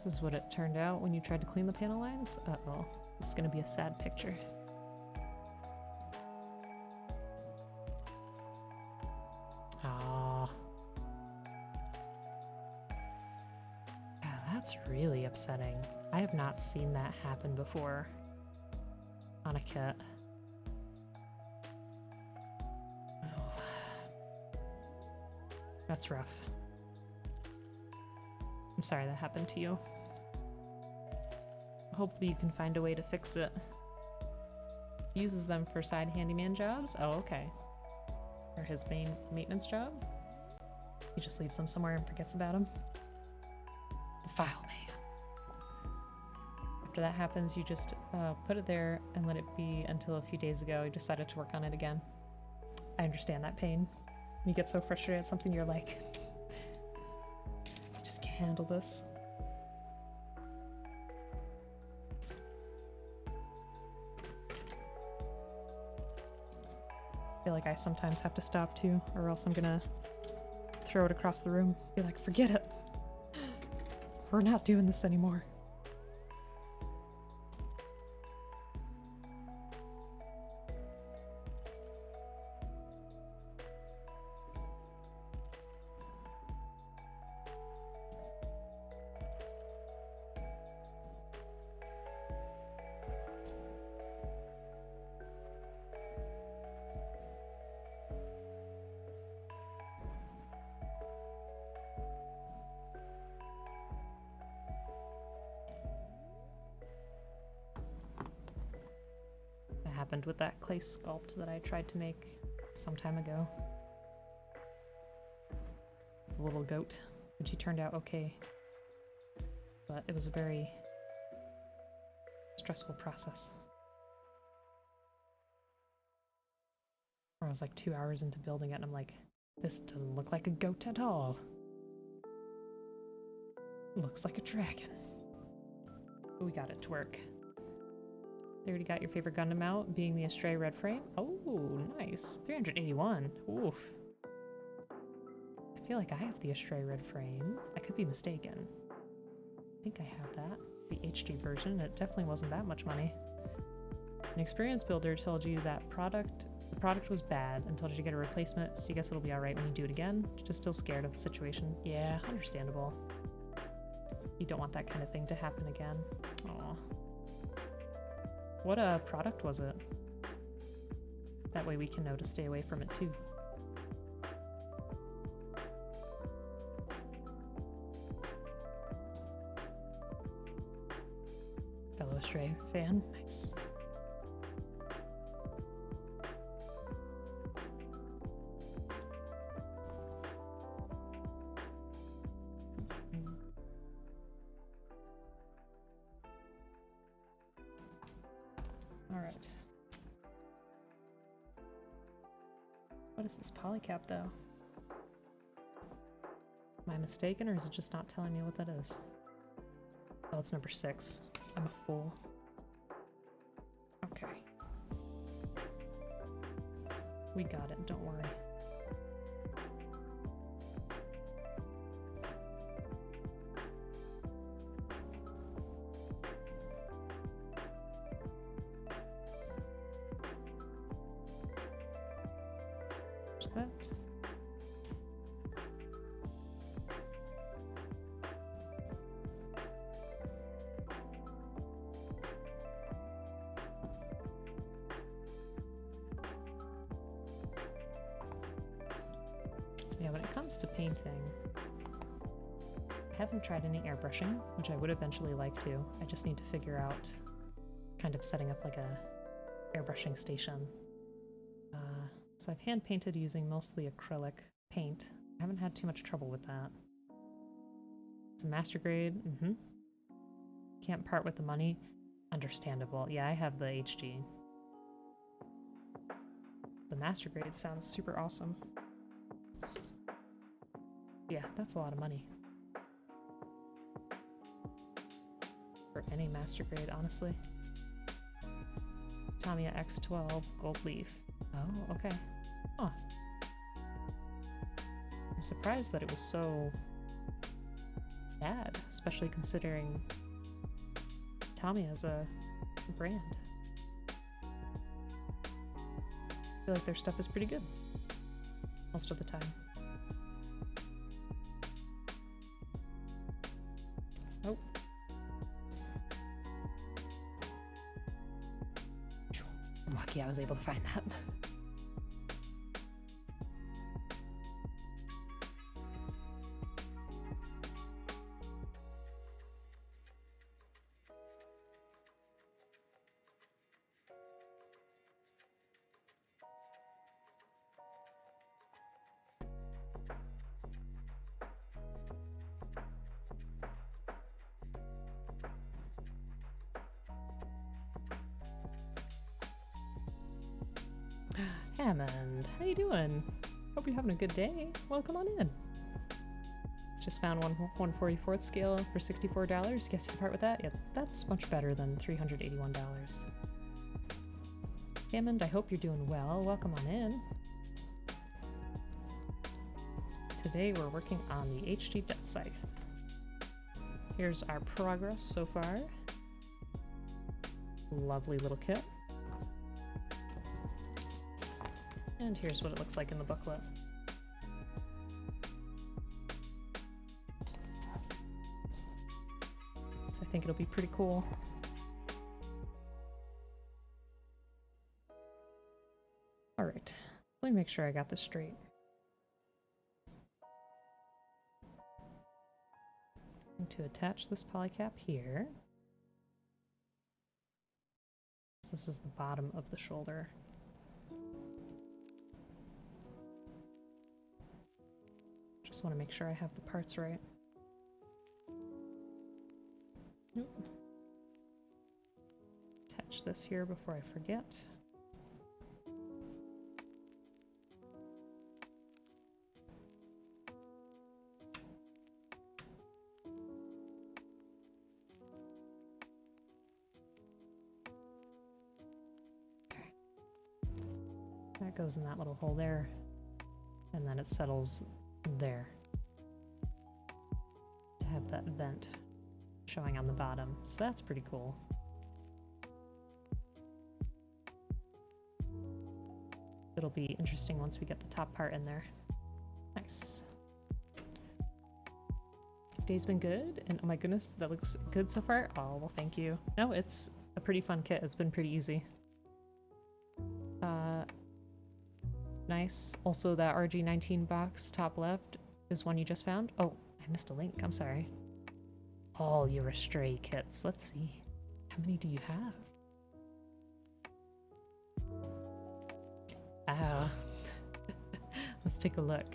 This is what it turned out when you tried to clean the panel lines. Uh-oh. This is gonna be a sad picture. Ah. Yeah, that's really upsetting. I have not seen that happen before on a kit. Oh. That's rough. I'm sorry that happened to you. Hopefully you can find a way to fix it. Uses them for side handyman jobs? Oh, okay. Or his main maintenance job? He just leaves them somewhere and forgets about them. The file man. After that happens, you just put it there and let it be until a few days ago you decided to work on it again. I understand that pain. You get so frustrated at something, you're like, I just can't handle this. I feel like I sometimes have to stop too, or else I'm gonna throw it across the room. Be like, forget it. We're not doing this anymore. Happened with that clay sculpt that I tried to make some time ago. The little goat, and she turned out okay. But it was a very stressful process. I was like 2 hours into building it and I'm like, this doesn't look like a goat at all. It looks like a dragon. But we got it to work. They already got your favorite Gundam out, being the Astray red frame. Oh, nice. 381. Oof. I feel like I have the Astray red frame. I could be mistaken. I think I have that. The HD version. It definitely wasn't that much money. An experience builder told you that the product was bad and told you to get a replacement, so you guess it'll be alright when you do it again. Just still scared of the situation. Yeah, understandable. You don't want that kind of thing to happen again. Aw. What product was it? That way we can know to stay away from it too. Fellow Stray fan, nice. Alright. What is this polycap though? Am I mistaken or is it just not telling me what that is? Oh, it's number 6. I'm a fool. Okay. We got it, don't worry. That. Yeah, when it comes to painting, I haven't tried any airbrushing, which I would eventually like to. I just need to figure out kind of setting up like a airbrushing station. So I've hand painted using mostly acrylic paint. I haven't had too much trouble with that. It's a master grade. Can't part with the money. Understandable. Yeah, I have the HG. The master grade sounds super awesome. Yeah, that's a lot of money. For any master grade, honestly. Tamiya X12 gold leaf. Oh, okay. Huh. I'm surprised that it was so bad, especially considering Tommy as a brand. I feel like their stuff is pretty good most of the time. Oh. I'm lucky I was able to find that. Hammond, how you doing? Hope you're having a good day. Welcome on in. Just found one 1/44th scale for $64. Guess you can part with that? Yep, that's much better than $381. Hammond, I hope you're doing well. Welcome on in. Today we're working on the HD Deathscythe. Here's our progress so far. Lovely little kit. And here's what it looks like in the booklet. So I think it'll be pretty cool. All right, let me make sure I got this straight. I'm going to attach this polycap here. This is the bottom of the shoulder. Just want to make sure I have the parts right. Nope. Attach this here before I forget. Okay. That goes in that little hole there, and then it settles there to have that vent showing on the bottom. So that's pretty cool. It'll be interesting once we get the top part in there. Nice. Day's been good, and oh my goodness, that looks good so far. Oh, well, thank you. No, it's a pretty fun kit. It's been pretty easy. Nice. Also, that RG19 box top left is one you just found. Oh, I missed a link. I'm sorry. All your Astray kits. Let's see. How many do you have? Ah. Let's take a look.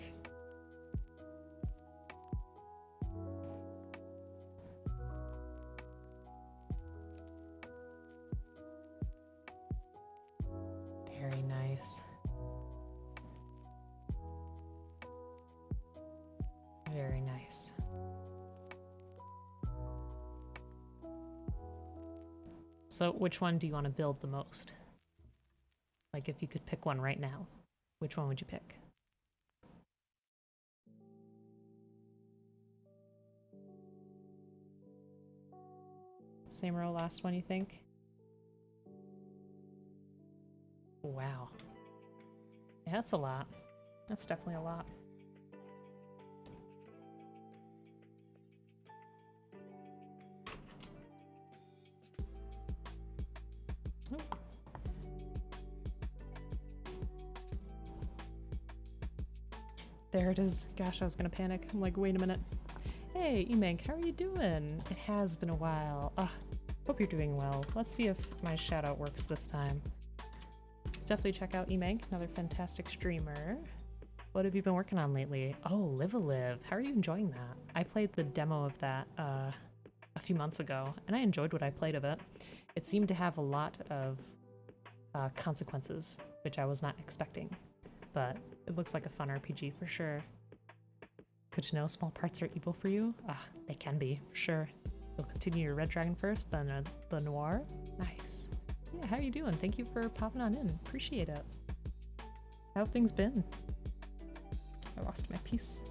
Very nice. Very nice. So which one do you want to build the most? Like if you could pick one right now, which one would you pick? Same row, last one, you think? Wow. Yeah, that's a lot. That's definitely a lot. Oh. There it is. Gosh, I was gonna panic. I'm like, wait a minute. Hey, Emank, how are you doing? It has been a while. Hope you're doing well. Let's see if my shoutout works this time. Definitely check out Emank, another fantastic streamer. What have you been working on lately? Oh, Live a Live. How are you enjoying that? I played the demo of that a few months ago, and I enjoyed what I played of it. It seemed to have a lot of consequences, which I was not expecting, but it looks like a fun RPG for sure. Good to know small parts are evil for you? They can be, for sure. You'll continue your Red Dragon first, then the Noir. Nice. Yeah, how are you doing? Thank you for popping on in. Appreciate it. How have things been? I lost my piece.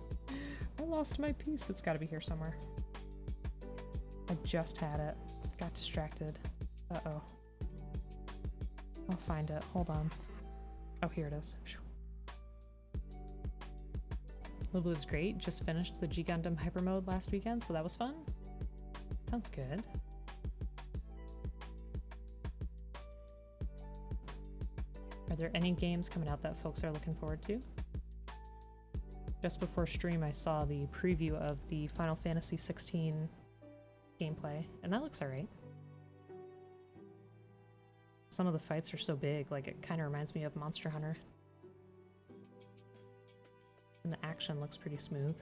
I lost my piece. It's gotta be here somewhere. I just had it. Got distracted. Uh-oh. I'll find it. Hold on. Oh, here it is. Lulu is great. Just finished the G Gundam Hyper Mode last weekend, so that was fun. Sounds good. Are there any games coming out that folks are looking forward to? Just before stream, I saw the preview of the Final Fantasy 16 gameplay, and that looks alright. Some of the fights are so big, like it kind of reminds me of Monster Hunter. And the action looks pretty smooth.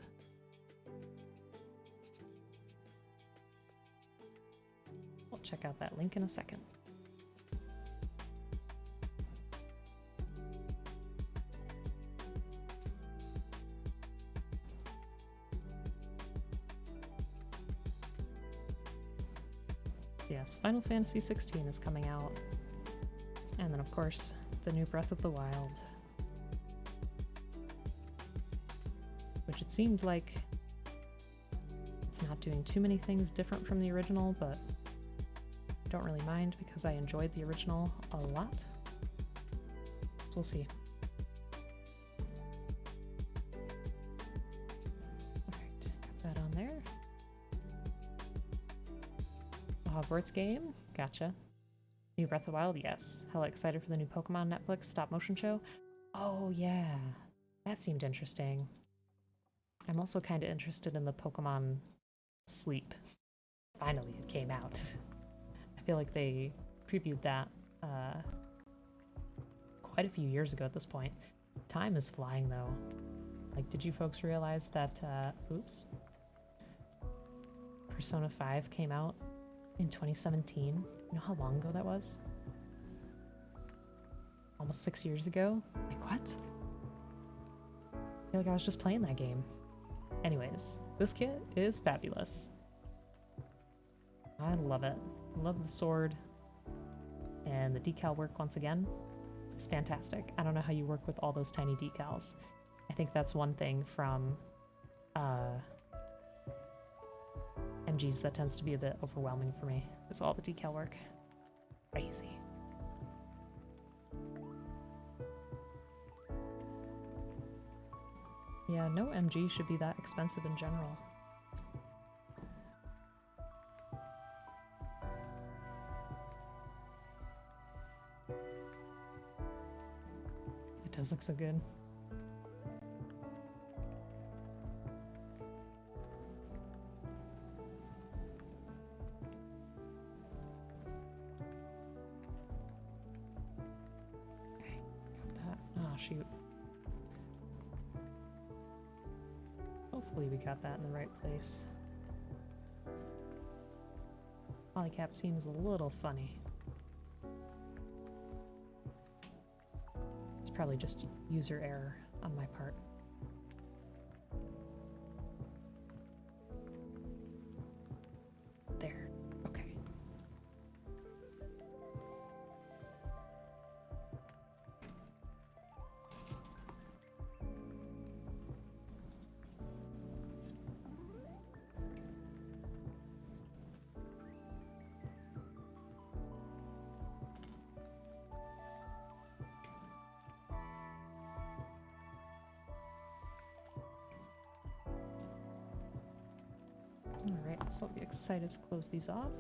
We'll check out that link in a second. Yes, Final Fantasy 16 is coming out. And then, of course, the new Breath of the Wild. Which it seemed like it's not doing too many things different from the original, but I don't really mind because I enjoyed the original a lot. So we'll see. Alright, got that on there. Hogwarts game, gotcha. New Breath of the Wild, yes. Hella excited for the new Pokemon Netflix stop motion show. Oh yeah, that seemed interesting. I'm also kind of interested in the Pokemon Sleep. Finally, it came out. I feel like they previewed that quite a few years ago at this point. Time is flying though. Like, did you folks realize that, oops, Persona 5 came out in 2017? You know how long ago that was? Almost 6 years ago? Like, what? I feel like I was just playing that game. Anyways, this kit is fabulous. I love it. I love the sword. And the decal work, once again, is fantastic. I don't know how you work with all those tiny decals. I think that's one thing from MGs that tends to be a bit overwhelming for me. Is all the decal work. Crazy. Yeah, no MG should be that expensive in general. It does look so good. Okay, got that. Oh, shoot. Hopefully we got that in the right place. Polycap seems a little funny. It's probably just user error on my part. There. Okay. Alright, so I'll be excited to close these off.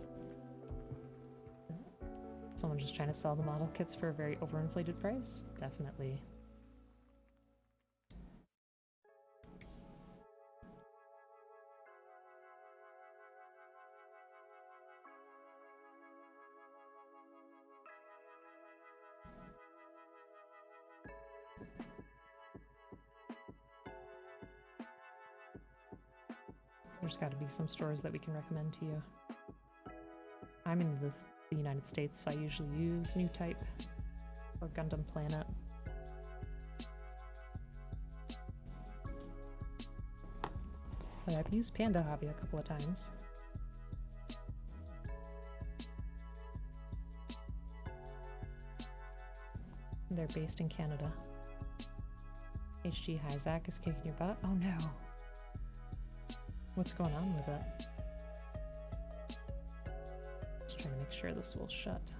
Someone just trying to sell the model kits for a very overinflated price? Definitely. There's got to be some stores that we can recommend to you. I'm in the United States, so I usually use New Type or Gundam Planet. But I've used Panda Hobby a couple of times. They're based in Canada. HG Hyzak is kicking your butt? Oh no. What's going on with it? Trying to make sure this will shut.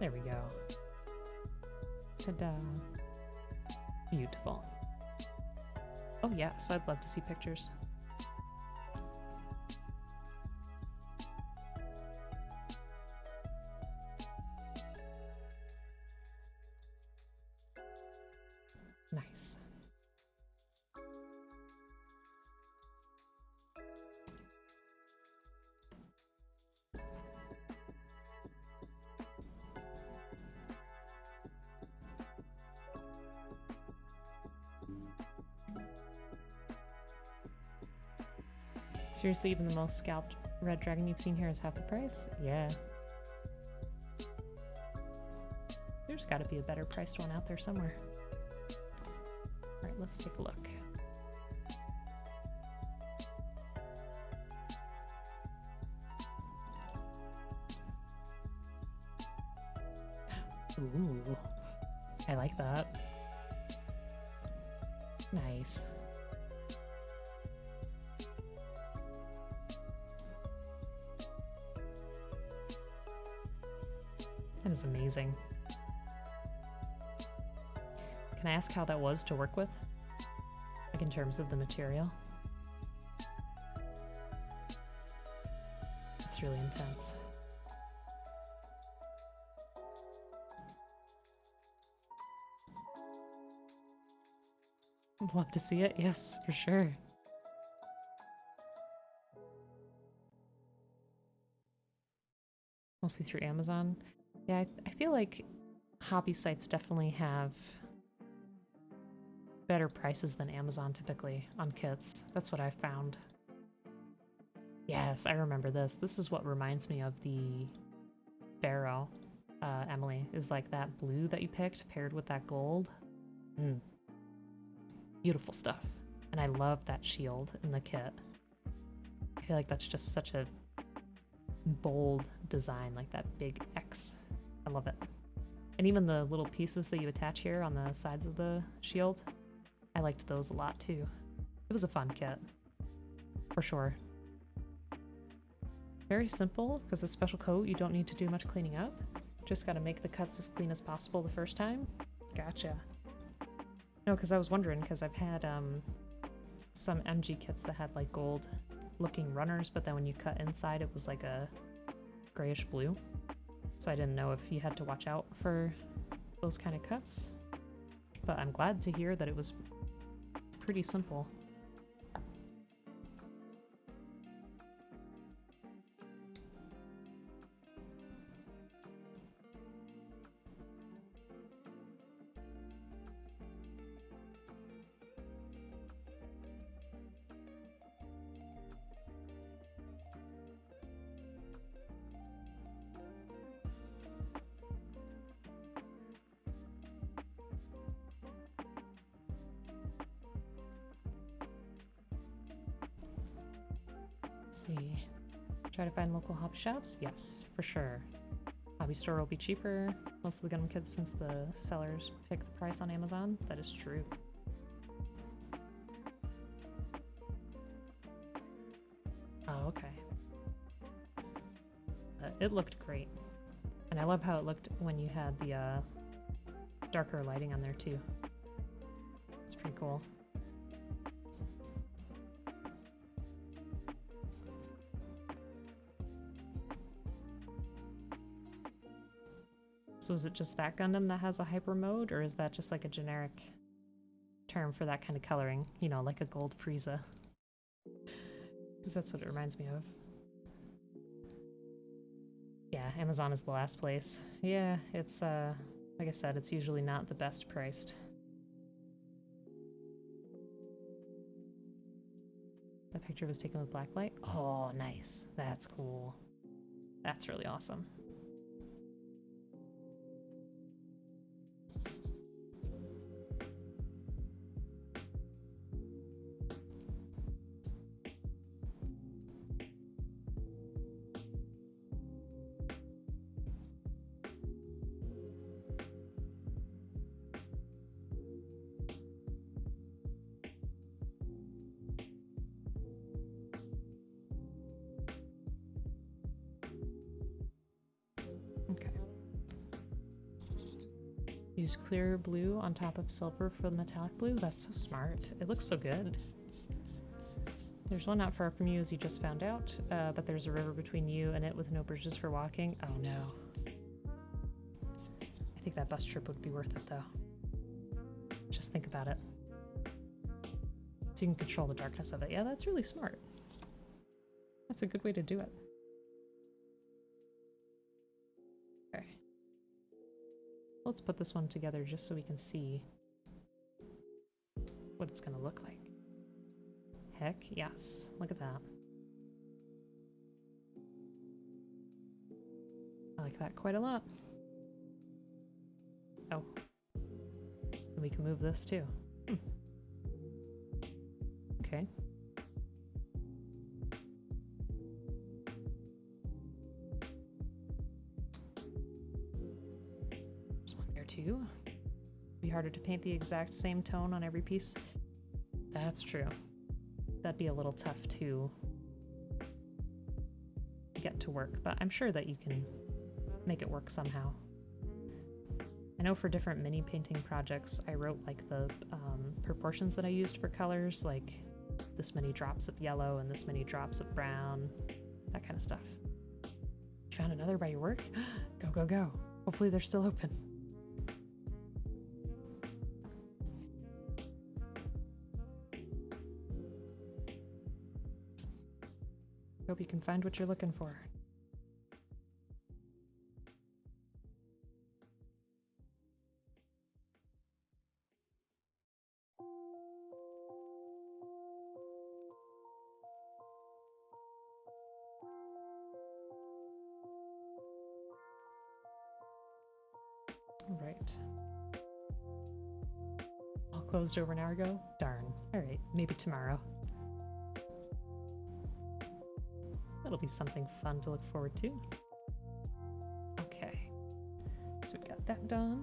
There we go. Ta-da. Beautiful. Oh yes, I'd love to see pictures. Nice. Seriously, even the most scalped red dragon you've seen here is half the price? Yeah. There's got to be a better priced one out there somewhere. Alright, let's take a look. Ooh, I like that. Nice. That is amazing. Can I ask how that was to work with? Like in terms of the material? It's really intense. I'd love to see it. Yes, for sure. Mostly through Amazon. Yeah, I feel like hobby sites definitely have better prices than Amazon typically on kits. That's what I've found. Yes, I remember this. This is what reminds me of the Pharaoh, Emily, is like that blue that you picked paired with that gold. Beautiful stuff. And I love that shield in the kit. I feel like that's just such a bold design, like that big X. I love it. And even the little pieces that you attach here on the sides of the shield, I liked those a lot too. It was a fun kit, for sure. Very simple, because the special coat, you don't need to do much cleaning up. Just gotta make the cuts as clean as possible the first time. Gotcha. No, because I was wondering, because I've had some MG kits that had like gold looking runners, but then when you cut inside it was like a grayish blue. So I didn't know if you had to watch out for those kind of cuts. But I'm glad to hear that it was pretty simple. See. Try to find local hobby shops? Yes, for sure. Hobby store will be cheaper. Most of the Gundam kits, since the sellers pick the price on Amazon. That is true. Oh, okay. It looked great. And I love how it looked when you had the darker lighting on there too. It's pretty cool. So is it just that Gundam that has a hyper mode, or is that just like a generic term for that kind of coloring? You know, like a gold Frieza. Because that's what it reminds me of. Yeah, Amazon is the last place. Yeah, it's, like I said, it's usually not the best priced. That picture was taken with black light? Oh, nice. That's cool. That's really awesome. Use clear blue on top of silver for the metallic blue. That's so smart. It looks so good. There's one not far from you, as you just found out, but there's a river between you and it with no bridges for walking. Oh no. I think that bus trip would be worth it, though. Just think about it. So you can control the darkness of it. Yeah, that's really smart. That's a good way to do it. Okay. Let's put this one together just so we can see what it's going to look like. Heck yes. Look at that. I like that quite a lot. Oh. And we can move this too. Okay. There's one there too. Be harder to paint the exact same tone on every piece. That's true. That'd be a little tough to get to work, but I'm sure that you can make it work somehow. I know for different mini painting projects, I wrote like the proportions that I used for colors, like this many drops of yellow and this many drops of brown, that kind of stuff. You found another by your work? Go, go, go. Hopefully they're still open. Hope you can find what you're looking for. All right. All closed over an hour ago? Darn. All right, maybe tomorrow. That'll be something fun to look forward to. Okay, so we got that done.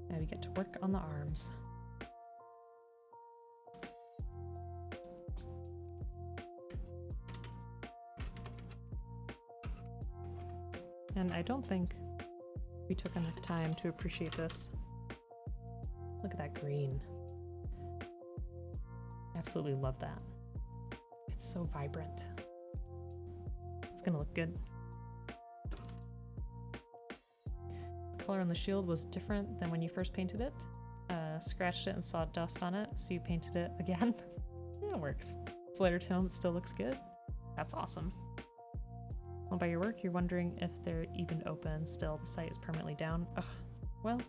Now we get to work on the arms. And I don't think we took enough time to appreciate this. Look at that green. Absolutely love that. It's so vibrant. It's gonna look good. The color on the shield was different than when you first painted it. Scratched it and saw dust on it, so you painted it again. Yeah, it works. It's lighter tone, but still looks good. That's awesome. Well, by your work, you're wondering if they're even open. Still, the site is permanently down. Ugh. Well,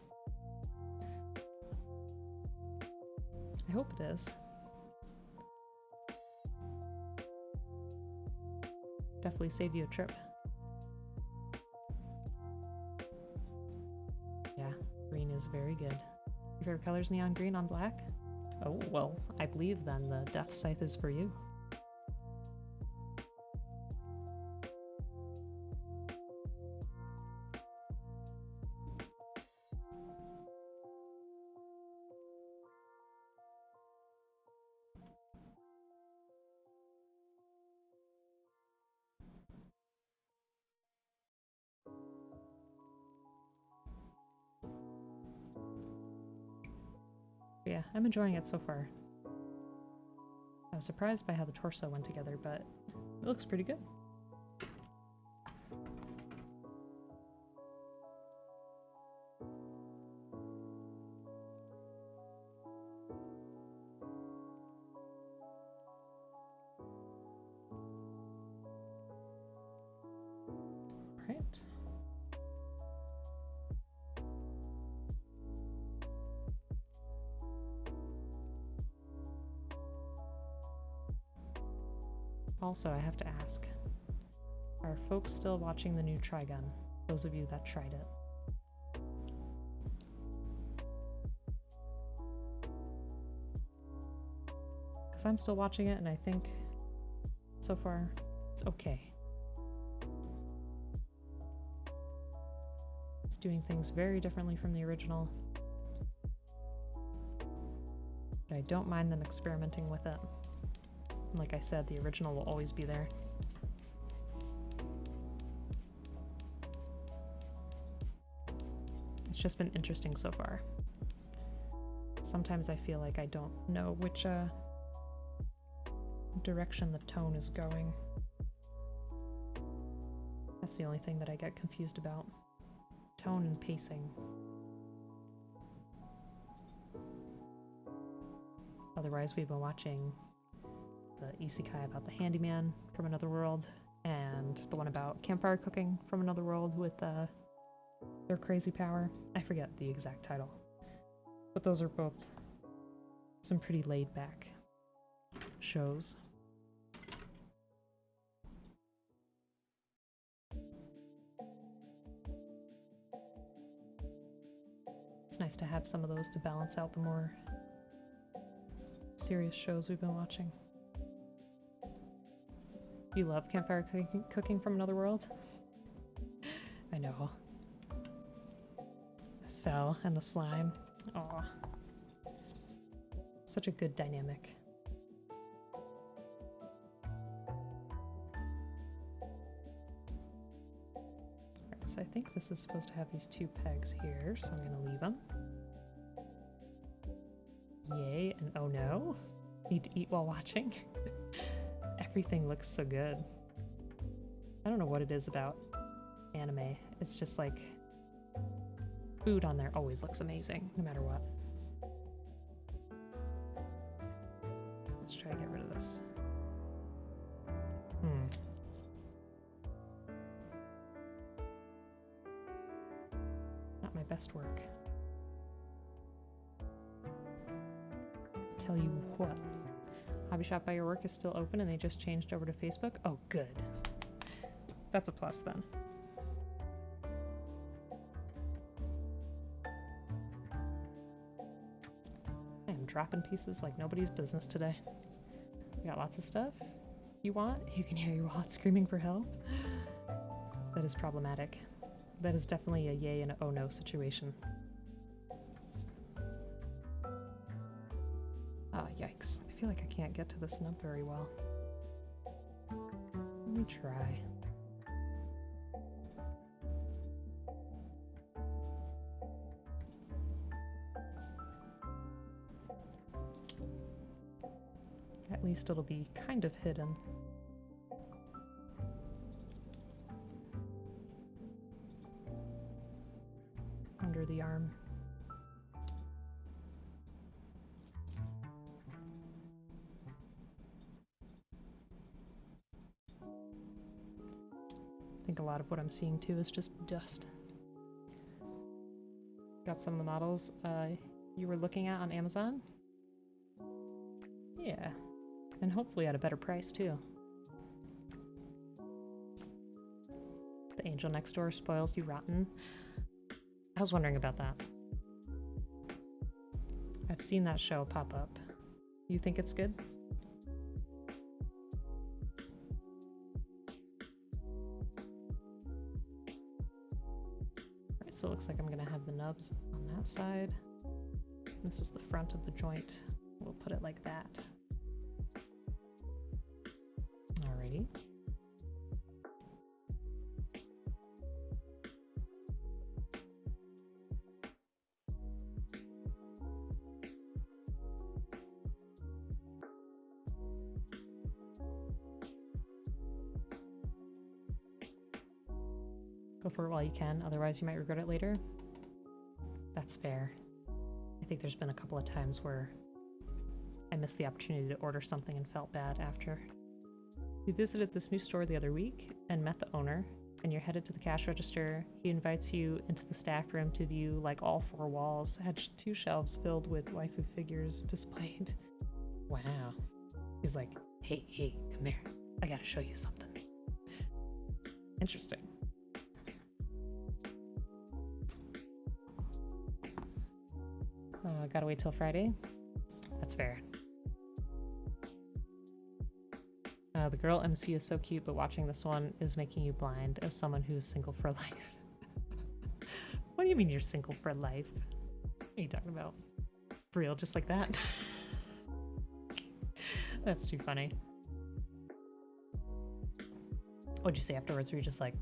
I hope it is. Definitely save you a trip. Yeah, green is very good. Your favorite color is neon green on black? Oh, well, I believe then the Deathscythe is for you. Yeah, I'm enjoying it so far. I was surprised by how the torso went together, but it looks pretty good. All right. Also, I have to ask, are folks still watching the new Trigun? Those of you that tried it. Because I'm still watching it and I think so far it's okay. It's doing things very differently from the original. But I don't mind them experimenting with it. Like I said, the original will always be there. just been interesting so far. Sometimes I feel like I don't know which direction the tone is going. That's the only thing that I get confused about. Tone and pacing. Otherwise, we've been watching the isekai about the handyman from another world, and the one about campfire cooking from another world with their crazy power. I forget the exact title. But those are both some pretty laid-back shows. It's nice to have some of those to balance out the more serious shows we've been watching. You love campfire cooking from another world? I know. The fell and the slime. Aw. Such a good dynamic. Alright, so I think this is supposed to have these 2 pegs here, so I'm gonna leave them. Yay, and oh no. Need to eat while watching. Everything looks so good. I don't know what it is about anime. It's just like food on there always looks amazing, no matter what. Let's try to get rid of this. Not my best work. Tell you what. Hobby shop by your work is still open and they just changed over to Facebook? Oh, good. That's a plus then. I am dropping pieces like nobody's business today. We got lots of stuff you want. You can hear your wallet screaming for help. That is problematic. That is definitely a yay and a oh no situation. Ah, yikes. I feel like I can't get to this nub very well. Let me try. At least it'll be kind of hidden. Under the arm. I think a lot of what I'm seeing too is just dust. Got some of the models you were looking at on Amazon? Yeah, and hopefully at a better price too. The angel next door spoils you rotten. I was wondering about that. I've seen that show pop up. You think it's good? Alright, so it looks like I'm gonna have the nubs on that side. This is the front of the joint. We'll put it like that. Alrighty. Go for it while you can, otherwise you might regret it later. That's fair. I think there's been a couple of times where I missed the opportunity to order something and felt bad after. We visited this new store the other week and met the owner, and you're headed to the cash register. He invites you into the staff room to view like all 4 walls, had 2 shelves filled with waifu figures displayed. Wow. He's like, hey, come here. I gotta show you something. Interesting. Gotta wait till Friday. That's fair. The girl MC is so cute, but watching this one is making you blind as someone who's single for life. What do you mean you're single for life? What are you talking about? For real, just like that? That's too funny. What'd you say afterwards? Were you just like,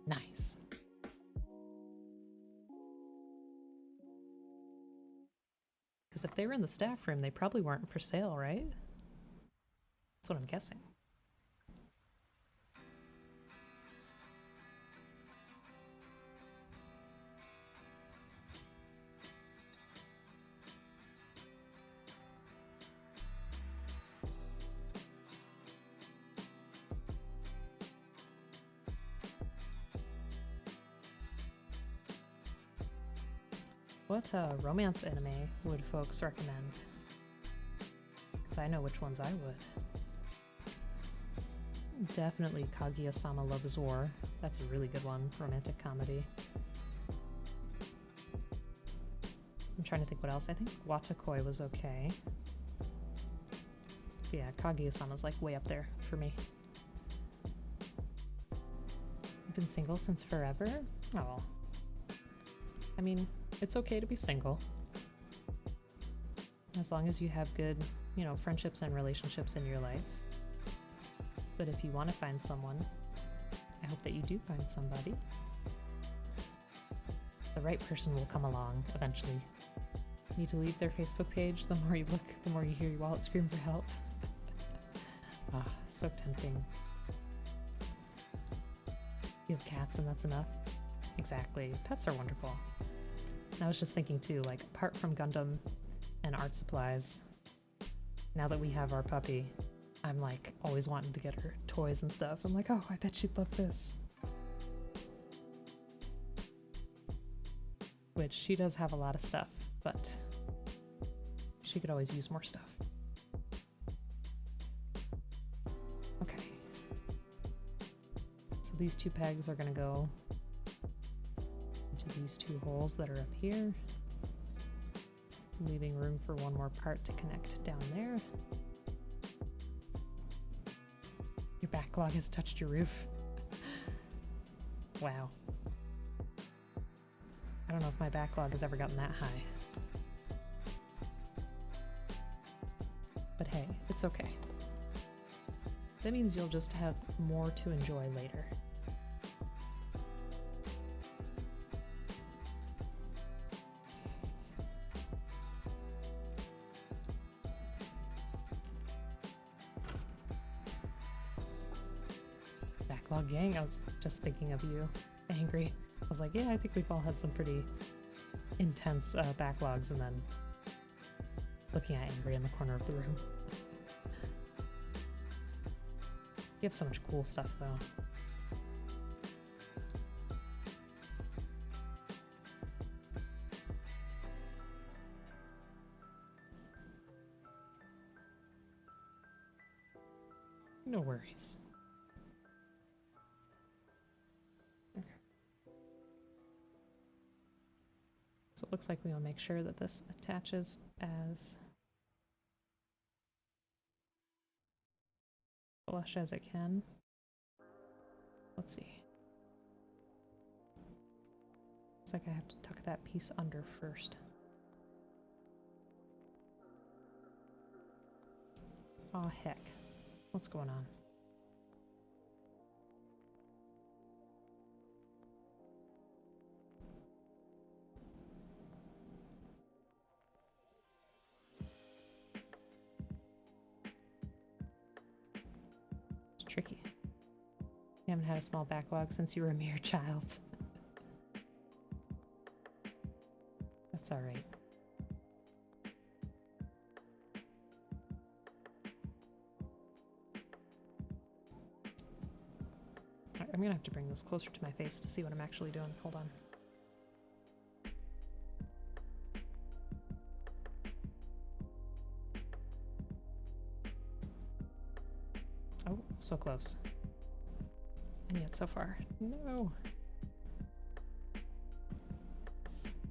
nice? Because if they were in the staff room, they probably weren't for sale, right? That's what I'm guessing. What romance anime would folks recommend? Because I know which ones I would. Definitely Kaguya-sama Love is War. That's a really good one. Romantic comedy. I'm trying to think what else. I think Watakoi was okay. Yeah, Kaguya-sama's like way up there for me. You've been single since forever? Oh. I mean, it's okay to be single. As long as you have good, you know, friendships and relationships in your life. But if you want to find someone, I hope that you do find somebody. The right person will come along eventually. Need to leave their Facebook page. The more you look, the more you hear your wallet scream for help. Ah, so tempting. You have cats and that's enough? Exactly. Pets are wonderful. I was just thinking too, like, apart from Gundam and art supplies, now that we have our puppy, I'm like always wanting to get her toys and stuff. I'm like, oh, I bet she'd love this. Which she does have a lot of stuff, but she could always use more stuff. Okay. So these two pegs are gonna go into these two holes that are up here, leaving room for one more part to connect down there. Your backlog has touched your roof. Wow. I don't know if my backlog has ever gotten that high. But hey, it's okay. That means you'll just have more to enjoy later. Backlog gang, I was just thinking of you, angry. I was like, yeah, I think we've all had some pretty intense backlogs, and then looking at angry in the corner of the room. You have so much cool stuff, though. No worries. Okay. So it looks like we will make sure that this attaches as flush as it can. Let's see. Looks like I have to tuck that piece under first. Aw, heck. What's going on? It's tricky. You haven't had a small backlog since you were a mere child. That's all right. Alright, I'm gonna have to bring this closer to my face to see what I'm actually doing. Hold on. Oh, so close. And yet so far. No.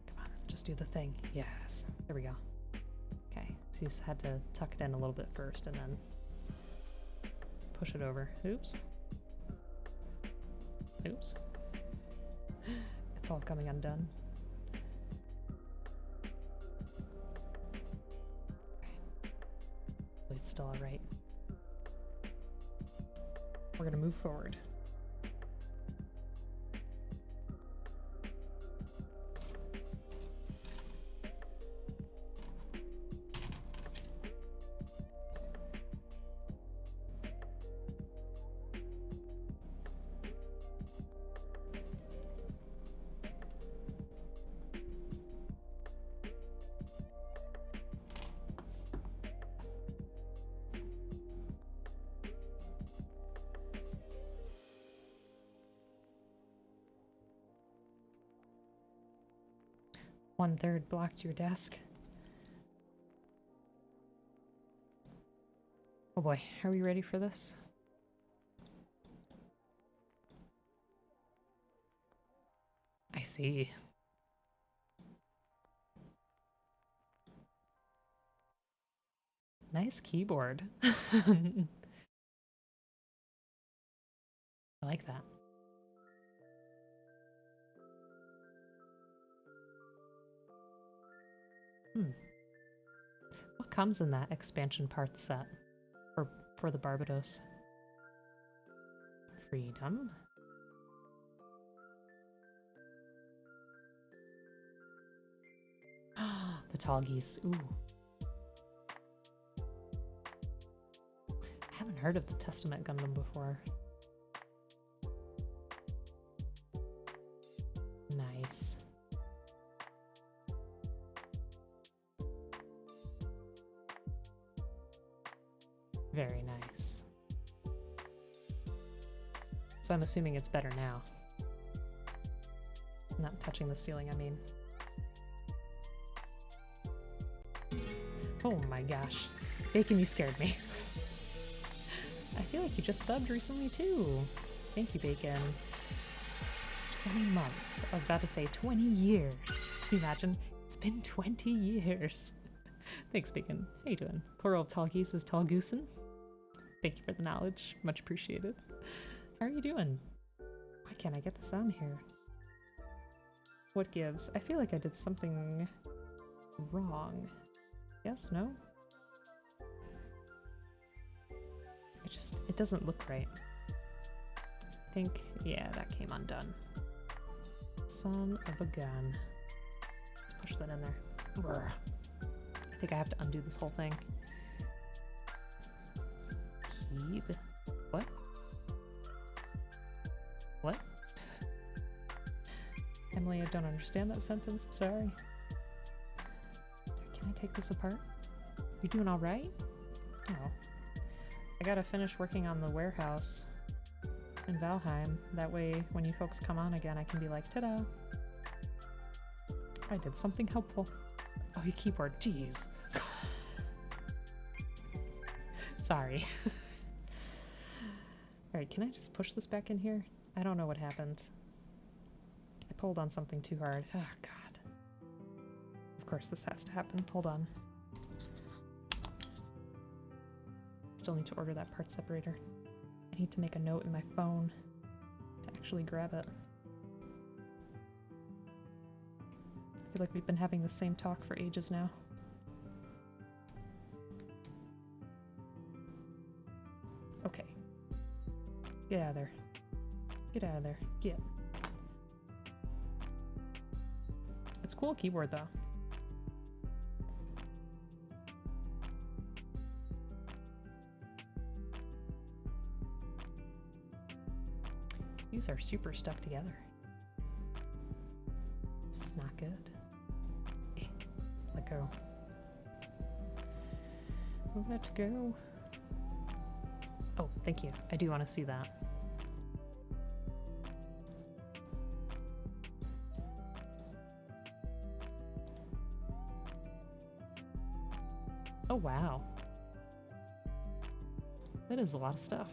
Come on, just do the thing. Yes. There we go. Okay, so you just had to tuck it in a little bit first and then push it over. Oops. Oops. It's all coming undone. Okay. It's still alright. We're gonna move forward. 1/3 blocked your desk. Oh boy, are we ready for this? I see. Nice keyboard. I like that. What comes in that expansion parts set for the Barbados? Freedom. The tall geese. Ooh. I haven't heard of the Testament Gundam before. Nice. Very nice. So I'm assuming it's better now. Not touching the ceiling, I mean. Oh my gosh. Bacon, you scared me. I feel like you just subbed recently too. Thank you, Bacon. 20 months. I was about to say 20 years. Can you imagine? It's been 20 years. Thanks, Bacon. How you doing? Plural of tall geese is tall goosen. Thank you for the knowledge. Much appreciated. How are you doing? Why can't I get this on here? What gives? I feel like I did something wrong. Yes? No? It doesn't look right. I think, yeah, that came undone. Son of a gun. Let's push that in there. Brr. I think I have to undo this whole thing. Keep. What? What? Emily, I don't understand that sentence. I'm sorry. Can I take this apart? You doing all right? Oh. I gotta finish working on the warehouse in Valheim. That way, when you folks come on again, I can be like, ta-da! I did something helpful. Oh, your keyboard. Jeez. Sorry. Alright, can I just push this back in here? I don't know what happened. I pulled on something too hard. Oh, God. Of course this has to happen. Hold on. Still need to order that part separator. I need to make a note in my phone to actually grab it. I feel like we've been having the same talk for ages now. Okay. Get out of there. Get out of there. Get. It's cool keyboard though. These are super stuck together. This is not good. Let go. Let go. Oh, thank you. I do want to see that. Oh, wow. That is a lot of stuff.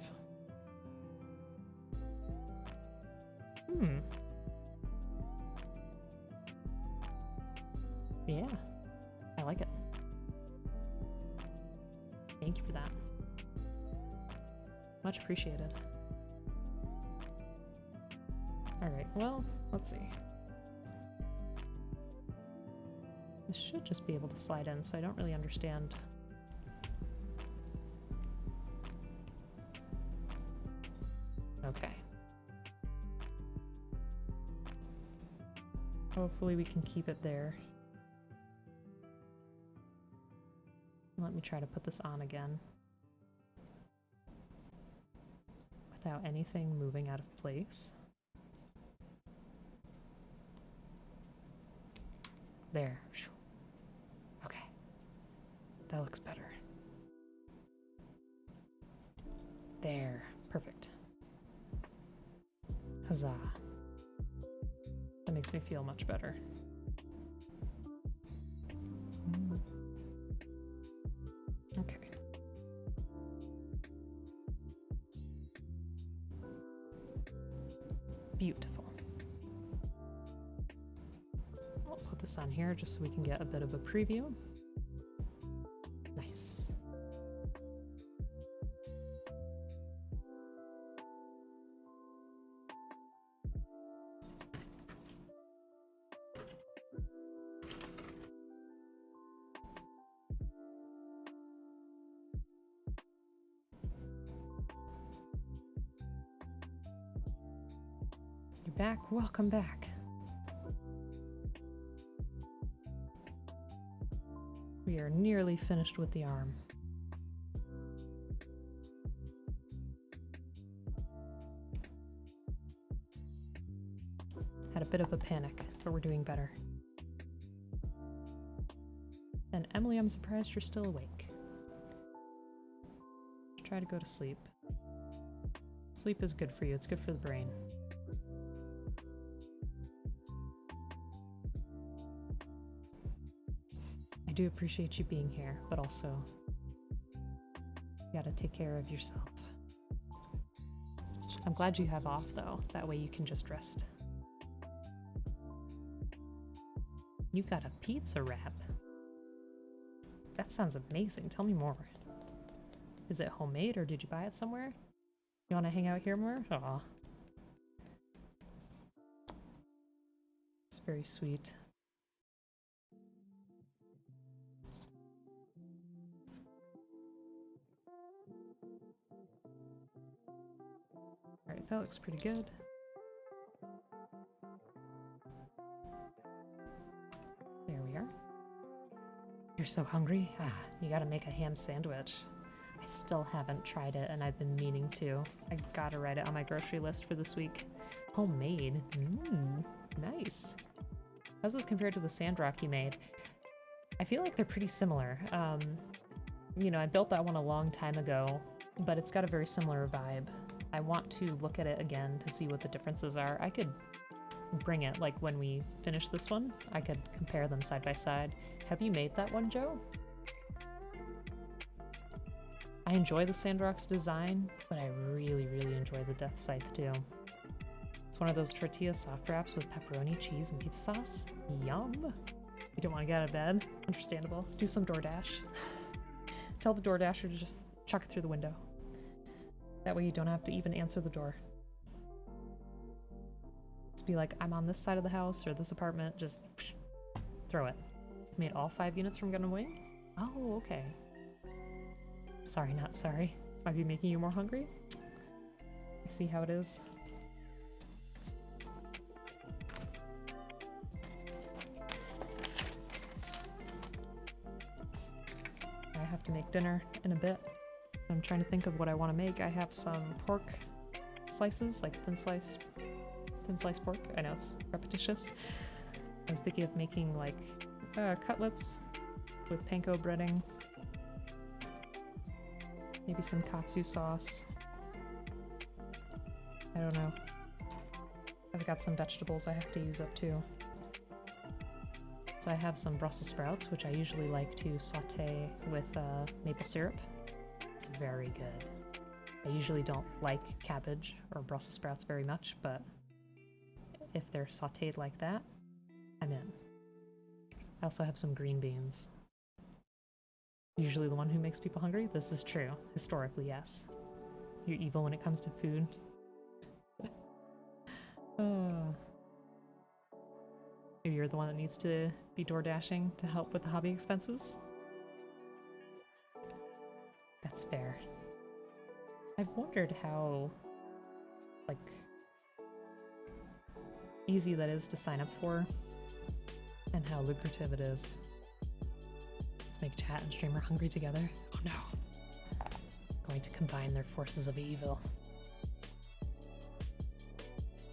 Yeah, I like it. Thank you for that. Much appreciated. Alright, well, let's see. This should just be able to slide in, so I don't really understand. Okay. Hopefully we can keep it there. Let me try to put this on again. Without anything moving out of place. There. Okay. That looks better. There. Perfect. Huzzah. That makes me feel much better. Beautiful. I'll put this on here just so we can get a bit of a preview. Nice. You're back. Welcome back. We are nearly finished with the arm. Had a bit of a panic, but we're doing better. And Emily, I'm surprised you're still awake. Try to go to sleep. Sleep is good for you. It's good for the brain. I do appreciate you being here, but also you gotta take care of yourself. I'm glad you have off though. That way you can just rest. You got a pizza wrap. That sounds amazing. Tell me more. Is it homemade or did you buy it somewhere? You want to hang out here more? Aw. It's very sweet. Alright, that looks pretty good. There we are. You're so hungry? Ah, you gotta make a ham sandwich. I still haven't tried it and I've been meaning to. I gotta write it on my grocery list for this week. Homemade. Nice. How's this compared to the sandrock you made? I feel like they're pretty similar. You know, I built that one a long time ago, but it's got a very similar vibe. I want to look at it again to see what the differences are. I could bring it, like when we finish this one, I could compare them side by side. Have you made that one, Joe? I enjoy the Sandrock's design, but I really, really enjoy the Deathscythe too. It's one of those tortilla soft wraps with pepperoni, cheese, and pizza sauce. Yum! You don't want to get out of bed? Understandable. Do some DoorDash. Tell the DoorDasher to just chuck it through the window. That way you don't have to even answer the door. Just be like, I'm on this side of the house or this apartment, just throw it. Made all 5 units from Gundam Wing? Oh, okay. Sorry, not sorry. Might be making you more hungry? I see how it is. I have to make dinner in a bit. I'm trying to think of what I want to make. I have some pork slices, like thin sliced pork. I know it's repetitious. I was thinking of making like cutlets with panko breading. Maybe some katsu sauce. I don't know. I've got some vegetables I have to use up too. So I have some Brussels sprouts, which I usually like to saute with maple syrup. It's very good. I usually don't like cabbage or Brussels sprouts very much, but if they're sauteed like that, I'm in. I also have some green beans. Usually the one who makes people hungry? This is true. Historically, yes. You're evil when it comes to food. Maybe you're the one that needs to be door dashing to help with the hobby expenses? That's fair. I've wondered how, like, easy that is to sign up for and how lucrative it is. Let's make chat and streamer hungry together. Oh no. Going to combine their forces of evil.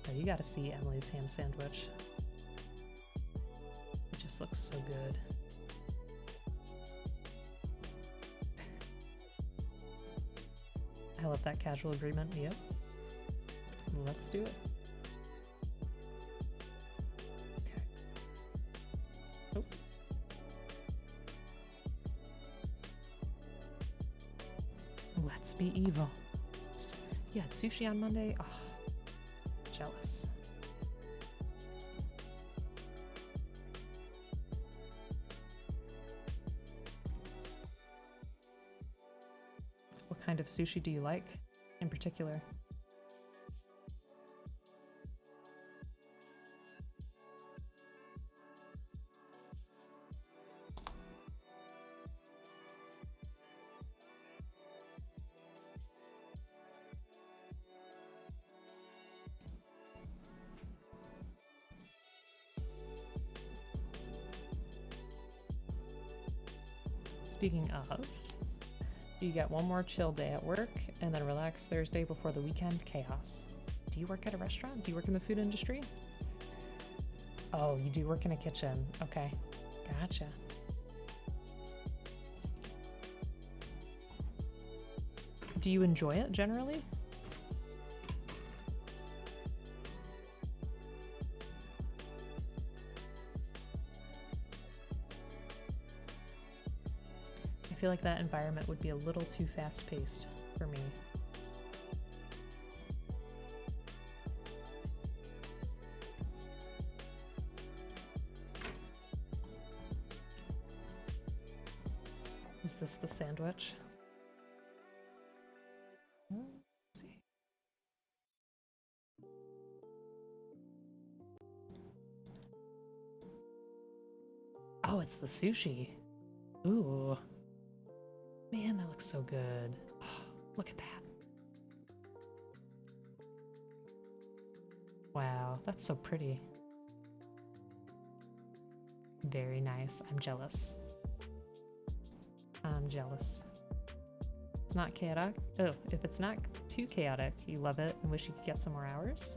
Oh, you gotta see Emily's ham sandwich. It just looks so good. I love that casual agreement. Yep. Let's do it. Okay. Oh. Let's be evil. You had sushi on Monday? Oh, jealous. kind of sushi do you like in particular? Speaking of, you get one more chill day at work and then relax Thursday before the weekend chaos. Do you work at a restaurant? Do you work in the food industry? Oh, you do work in a kitchen. Okay, gotcha. Do you enjoy it generally? I feel like that environment would be a little too fast-paced for me. Is this the sandwich? Let's see. Oh, it's the sushi. Ooh. Man, that looks so good. Oh, look at that. Wow, that's so pretty. Very nice. I'm jealous. I'm jealous. It's not chaotic. Oh, if it's not too chaotic, you love it and wish you could get some more hours?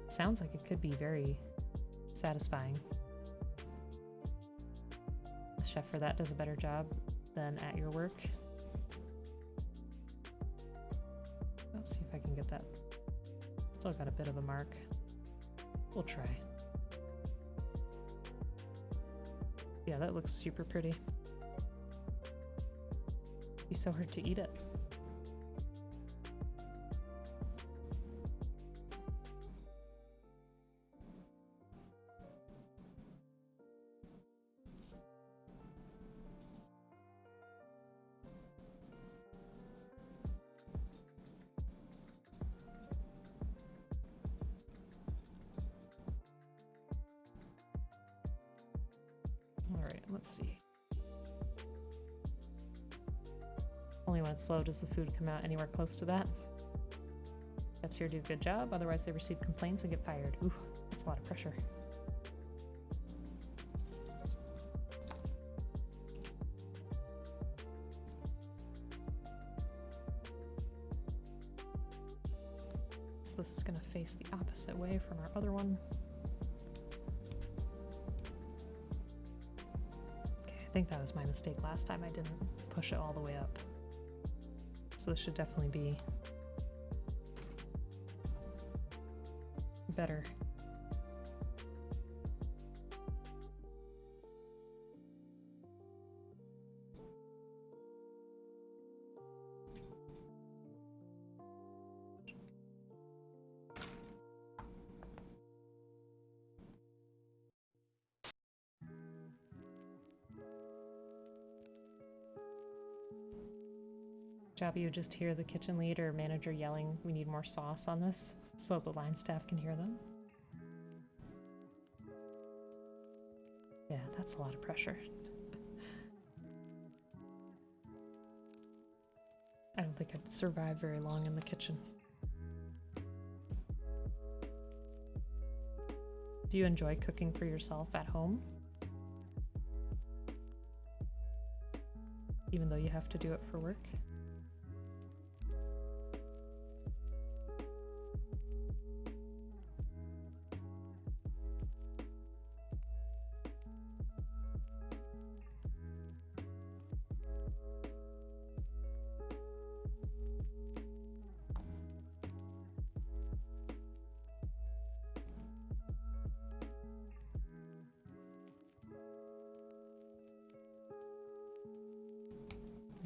Sounds like it could be very satisfying. The chef for that does a better job than at your work. Let's see if I can get that. Still got a bit of a mark. We'll try. Yeah, that looks super pretty. Be so hard to eat it. Let's see. Only when it's slow does the food come out anywhere close to that. Chefs here do a good job, otherwise they receive complaints and get fired. Ooh, that's a lot of pressure. So this is going to face the opposite way from our other one. I think that was my mistake last time. I didn't push it all the way up. So this should definitely be better. Job, you just hear the kitchen lead or manager yelling, "We need more sauce on this," so the line staff can hear them. Yeah, that's a lot of pressure. I don't think I'd survive very long in the kitchen. Do you enjoy cooking for yourself at home? Even though you have to do it for work?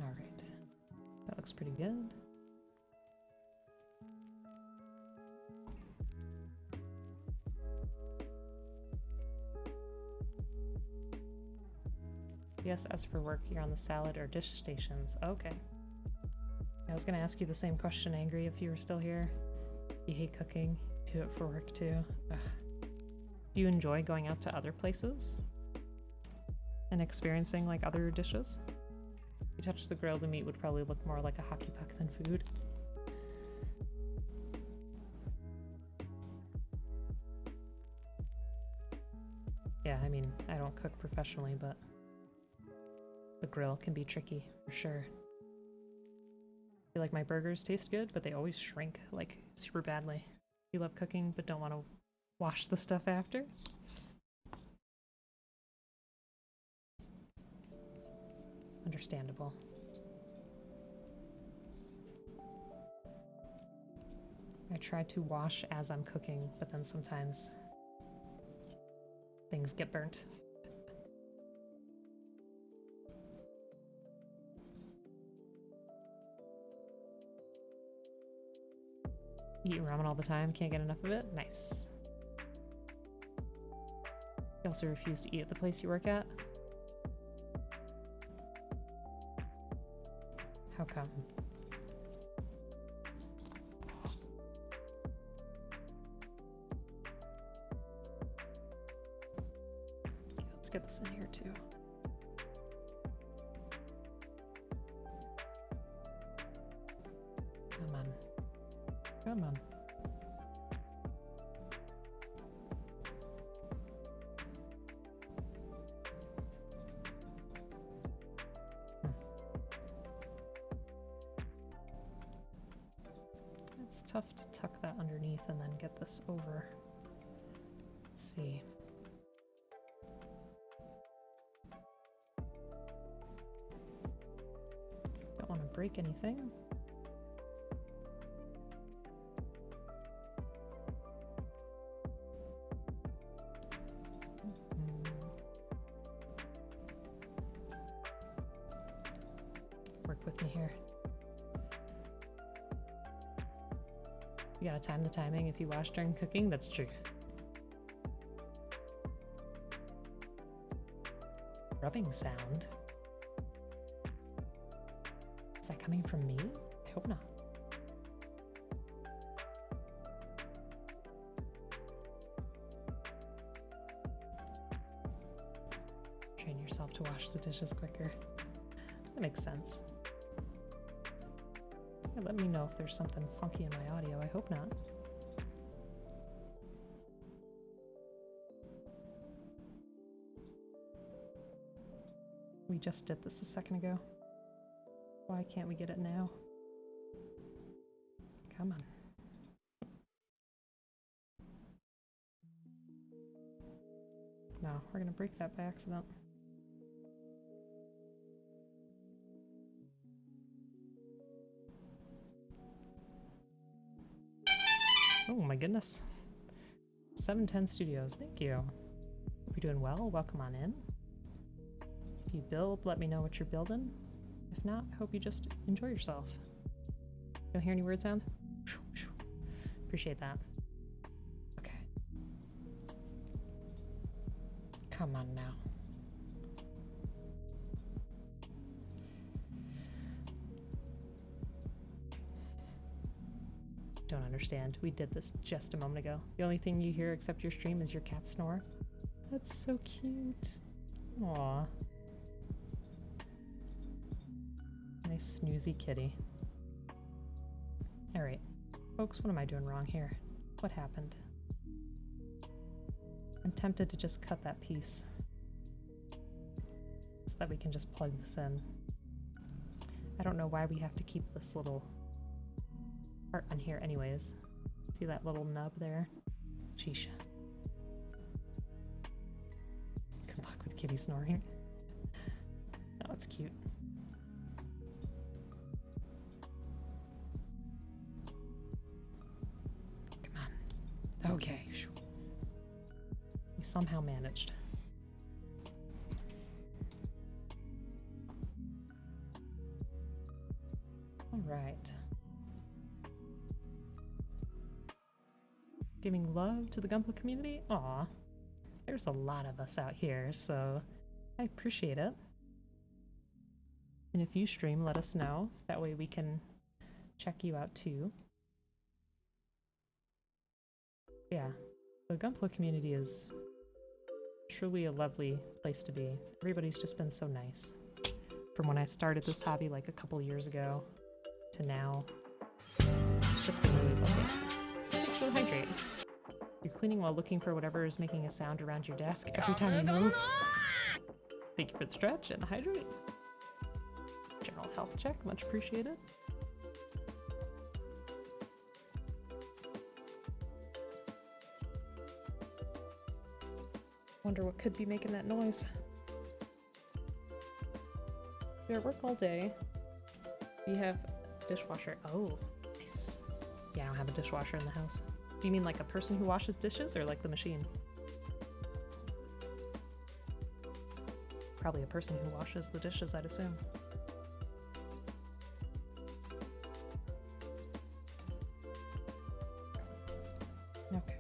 Alright, that looks pretty good. Yes, as for work, you're on the salad or dish stations. Okay. I was gonna ask you the same question, Angry, if you were still here. You hate cooking. Do it for work too. Ugh. Do you enjoy going out to other places? And experiencing like other dishes? If you touch the grill, the meat would probably look more like a hockey puck than food. Yeah, I mean, I don't cook professionally, but the grill can be tricky, for sure. I feel like my burgers taste good, but they always shrink, like, super badly. You love cooking, but don't want to wash the stuff after? Understandable. I try to wash as I'm cooking, but then sometimes things get burnt. You eat ramen all the time, can't get enough of it? Nice. You also refuse to eat at the place you work at? How come? Okay, let's get this in here too. Come on. Come on. It's tough to tuck that underneath and then get this over. Let's see. Don't want to break anything. Work with me here. You gotta time the timing if you wash during cooking, that's true. Rubbing sound? Is that coming from me? I hope not. Train yourself to wash the dishes quicker. That makes sense. Yeah, let me know if there's something funky in my audio. I hope not. We just did this a second ago. Why can't we get it now? Come on. No, we're gonna break that by accident. Oh my goodness. 710 Studios, thank you. Hope you're doing well. Welcome on in. If you build, let me know what you're building. If not, I hope you just enjoy yourself. Don't hear any weird sounds? Appreciate that. Okay. Come on now. Don't understand. We did this just a moment ago. The only thing you hear except your stream is your cat snore. That's so cute. Aww. Nice snoozy kitty. Alright. Folks, what am I doing wrong here? What happened? I'm tempted to just cut that piece so that we can just plug this in. I don't know why we have to keep this little part on here anyways. See that little nub there? Sheesh. Good luck with kitty snoring. Oh, it's cute. Come on. Okay. We somehow managed. All right. Giving love to the Gunpla community? Aw, there's a lot of us out here, so I appreciate it. And if you stream, let us know. That way we can check you out too. Yeah, the Gunpla community is truly a lovely place to be. Everybody's just been so nice. From when I started this hobby like a couple years ago to now, it's just been really lovely. Thanks for the hydrate. You're cleaning while looking for whatever is making a sound around your desk every time you move. Thank you for the stretch and the hydrate. General health check, much appreciated. Wonder what could be making that noise. We're at work all day. We have a dishwasher. Oh, nice. Yeah, I don't have a dishwasher in the house. Do you mean like a person who washes dishes or like the machine? Probably a person who washes the dishes, I'd assume. Okay.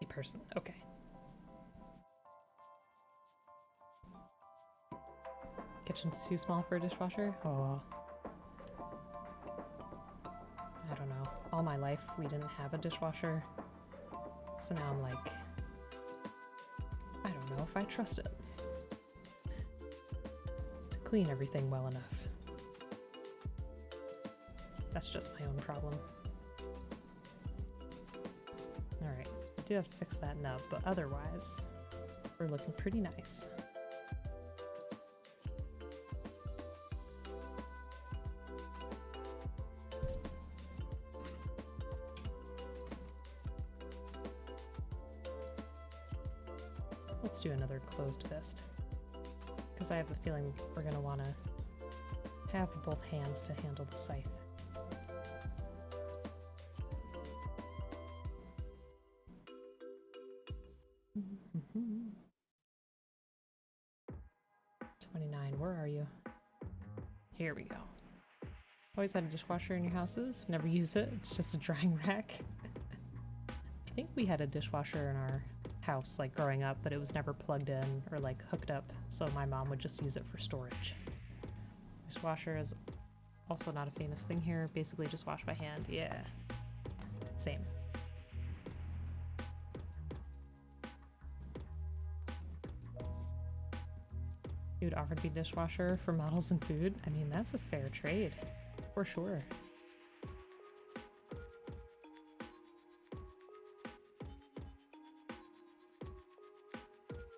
A person, okay. Kitchen's too small for a dishwasher? Oh. I don't know. All my life we didn't have a dishwasher. So now I'm like, I don't know if I trust it to clean everything well enough. That's just my own problem. Alright, I do have to fix that nub, but otherwise, we're looking pretty nice. Let's do another closed fist, because I have a feeling we're going to want to have both hands to handle the scythe. Mm-hmm. 29, where are you? Here we go. Always had a dishwasher in your houses? Never use it? It's just a drying rack? I think we had a dishwasher in our house like growing up, but it was never plugged in or like hooked up, so my mom would just use it for storage. Dishwasher is also not a famous thing here. Basically just wash by hand. Yeah, same. You would offer to be dishwasher for models and food? I mean, that's a fair trade for sure.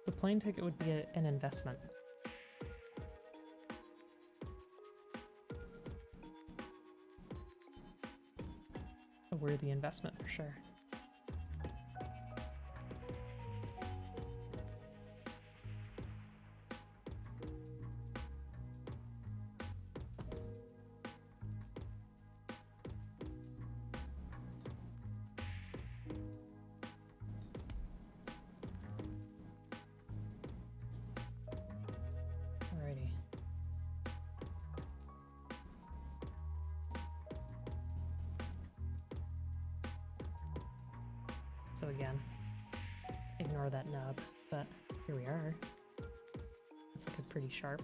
The plane ticket would be an investment. A worthy investment for sure. So again, ignore that nub, but here we are. It's like a pretty sharp.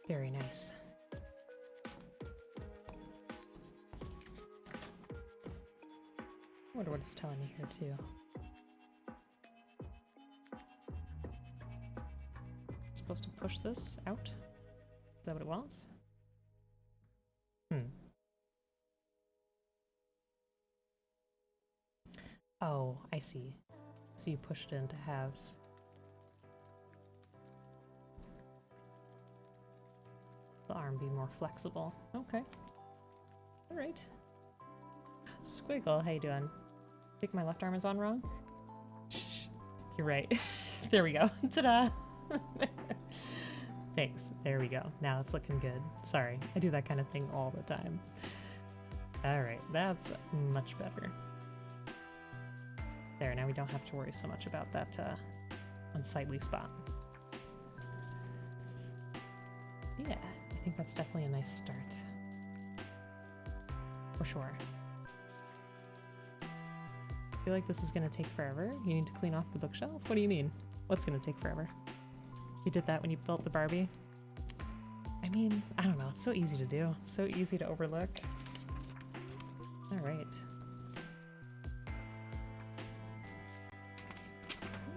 Very nice. I wonder what it's telling me here too. Supposed to push this out? Is that what it wants? Oh, I see. So you pushed in to have the arm be more flexible. Okay. Alright. Squiggle, how you doing? Think my left arm is on wrong? You're right. There we go. Ta-da! Thanks. There we go. Now it's looking good. Sorry, I do that kind of thing all the time. Alright, that's much better. There, now we don't have to worry so much about that unsightly spot. Yeah, I think that's definitely a nice start. For sure. I feel like this is gonna take forever. You need to clean off the bookshelf? What do you mean? What's gonna take forever? You did that when you built the Barbie? I mean, I don't know. It's so easy to do. So easy to overlook. Alright.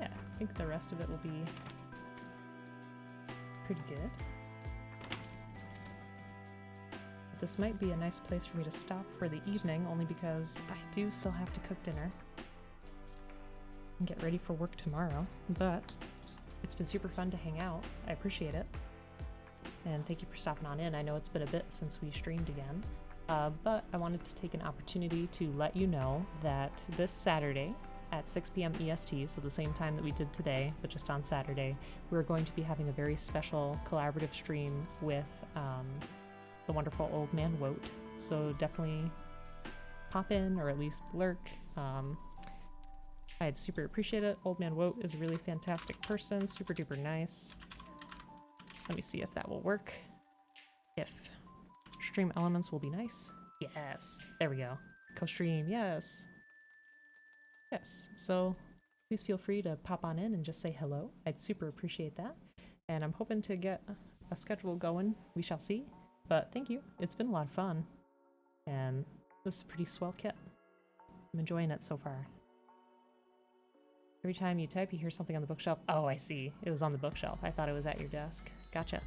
Yeah, I think the rest of it will be pretty good. This might be a nice place for me to stop for the evening, only because I do still have to cook dinner and get ready for work tomorrow, but it's been super fun to hang out. I appreciate it. And thank you for stopping on in. I know it's been a bit since we streamed again, but I wanted to take an opportunity to let you know that this Saturday at 6 p.m. EST, so the same time that we did today, but just on Saturday, we're going to be having a very special collaborative stream with the wonderful Old Man Woat. So definitely pop in, or at least lurk. I'd super appreciate it. Old Man Woat is a really fantastic person, super duper nice. Let me see if that will work. If stream elements will be nice. Yes, there we go. Co-stream, yes. Yes, so please feel free to pop on in and just say hello. I'd super appreciate that. And I'm hoping to get a schedule going. We shall see. But thank you. It's been a lot of fun. And this is a pretty swell kit. I'm enjoying it so far. Every time you type, you hear something on the bookshelf. Oh, I see. It was on the bookshelf. I thought it was at your desk. Gotcha.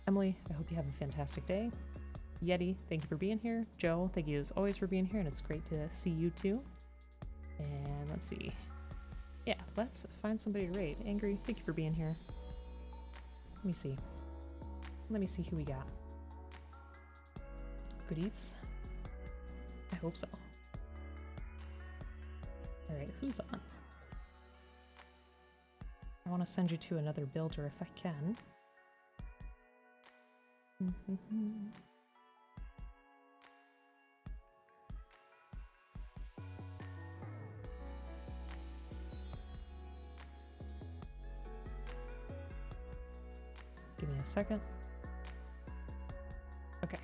Emily, I hope you have a fantastic day. Yeti, thank you for being here. Joe, thank you as always for being here, and it's great to see you too. And let's see. Yeah, let's find somebody to raid. Angry, thank you for being here. Let me see. Let me see who we got. Good eats? I hope so. Alright, who's on? I want to send you to another builder if I can. Give me a second. Okay.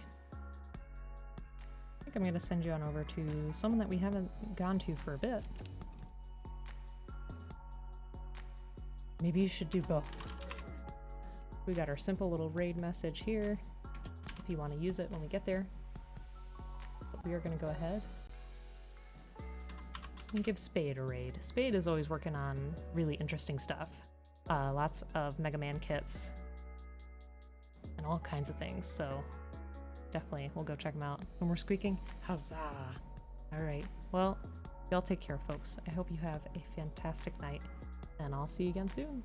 I think I'm going to send you on over to someone that we haven't gone to for a bit. Maybe you should do both. We got our simple little raid message here, if you want to use it when we get there. But we are going to go ahead and give Spade a raid. Spade is always working on really interesting stuff. Lots of Mega Man kits and all kinds of things, so definitely we'll go check them out. When we're squeaking, huzzah! Alright, well, y'all take care, folks. I hope you have a fantastic night, and I'll see you again soon.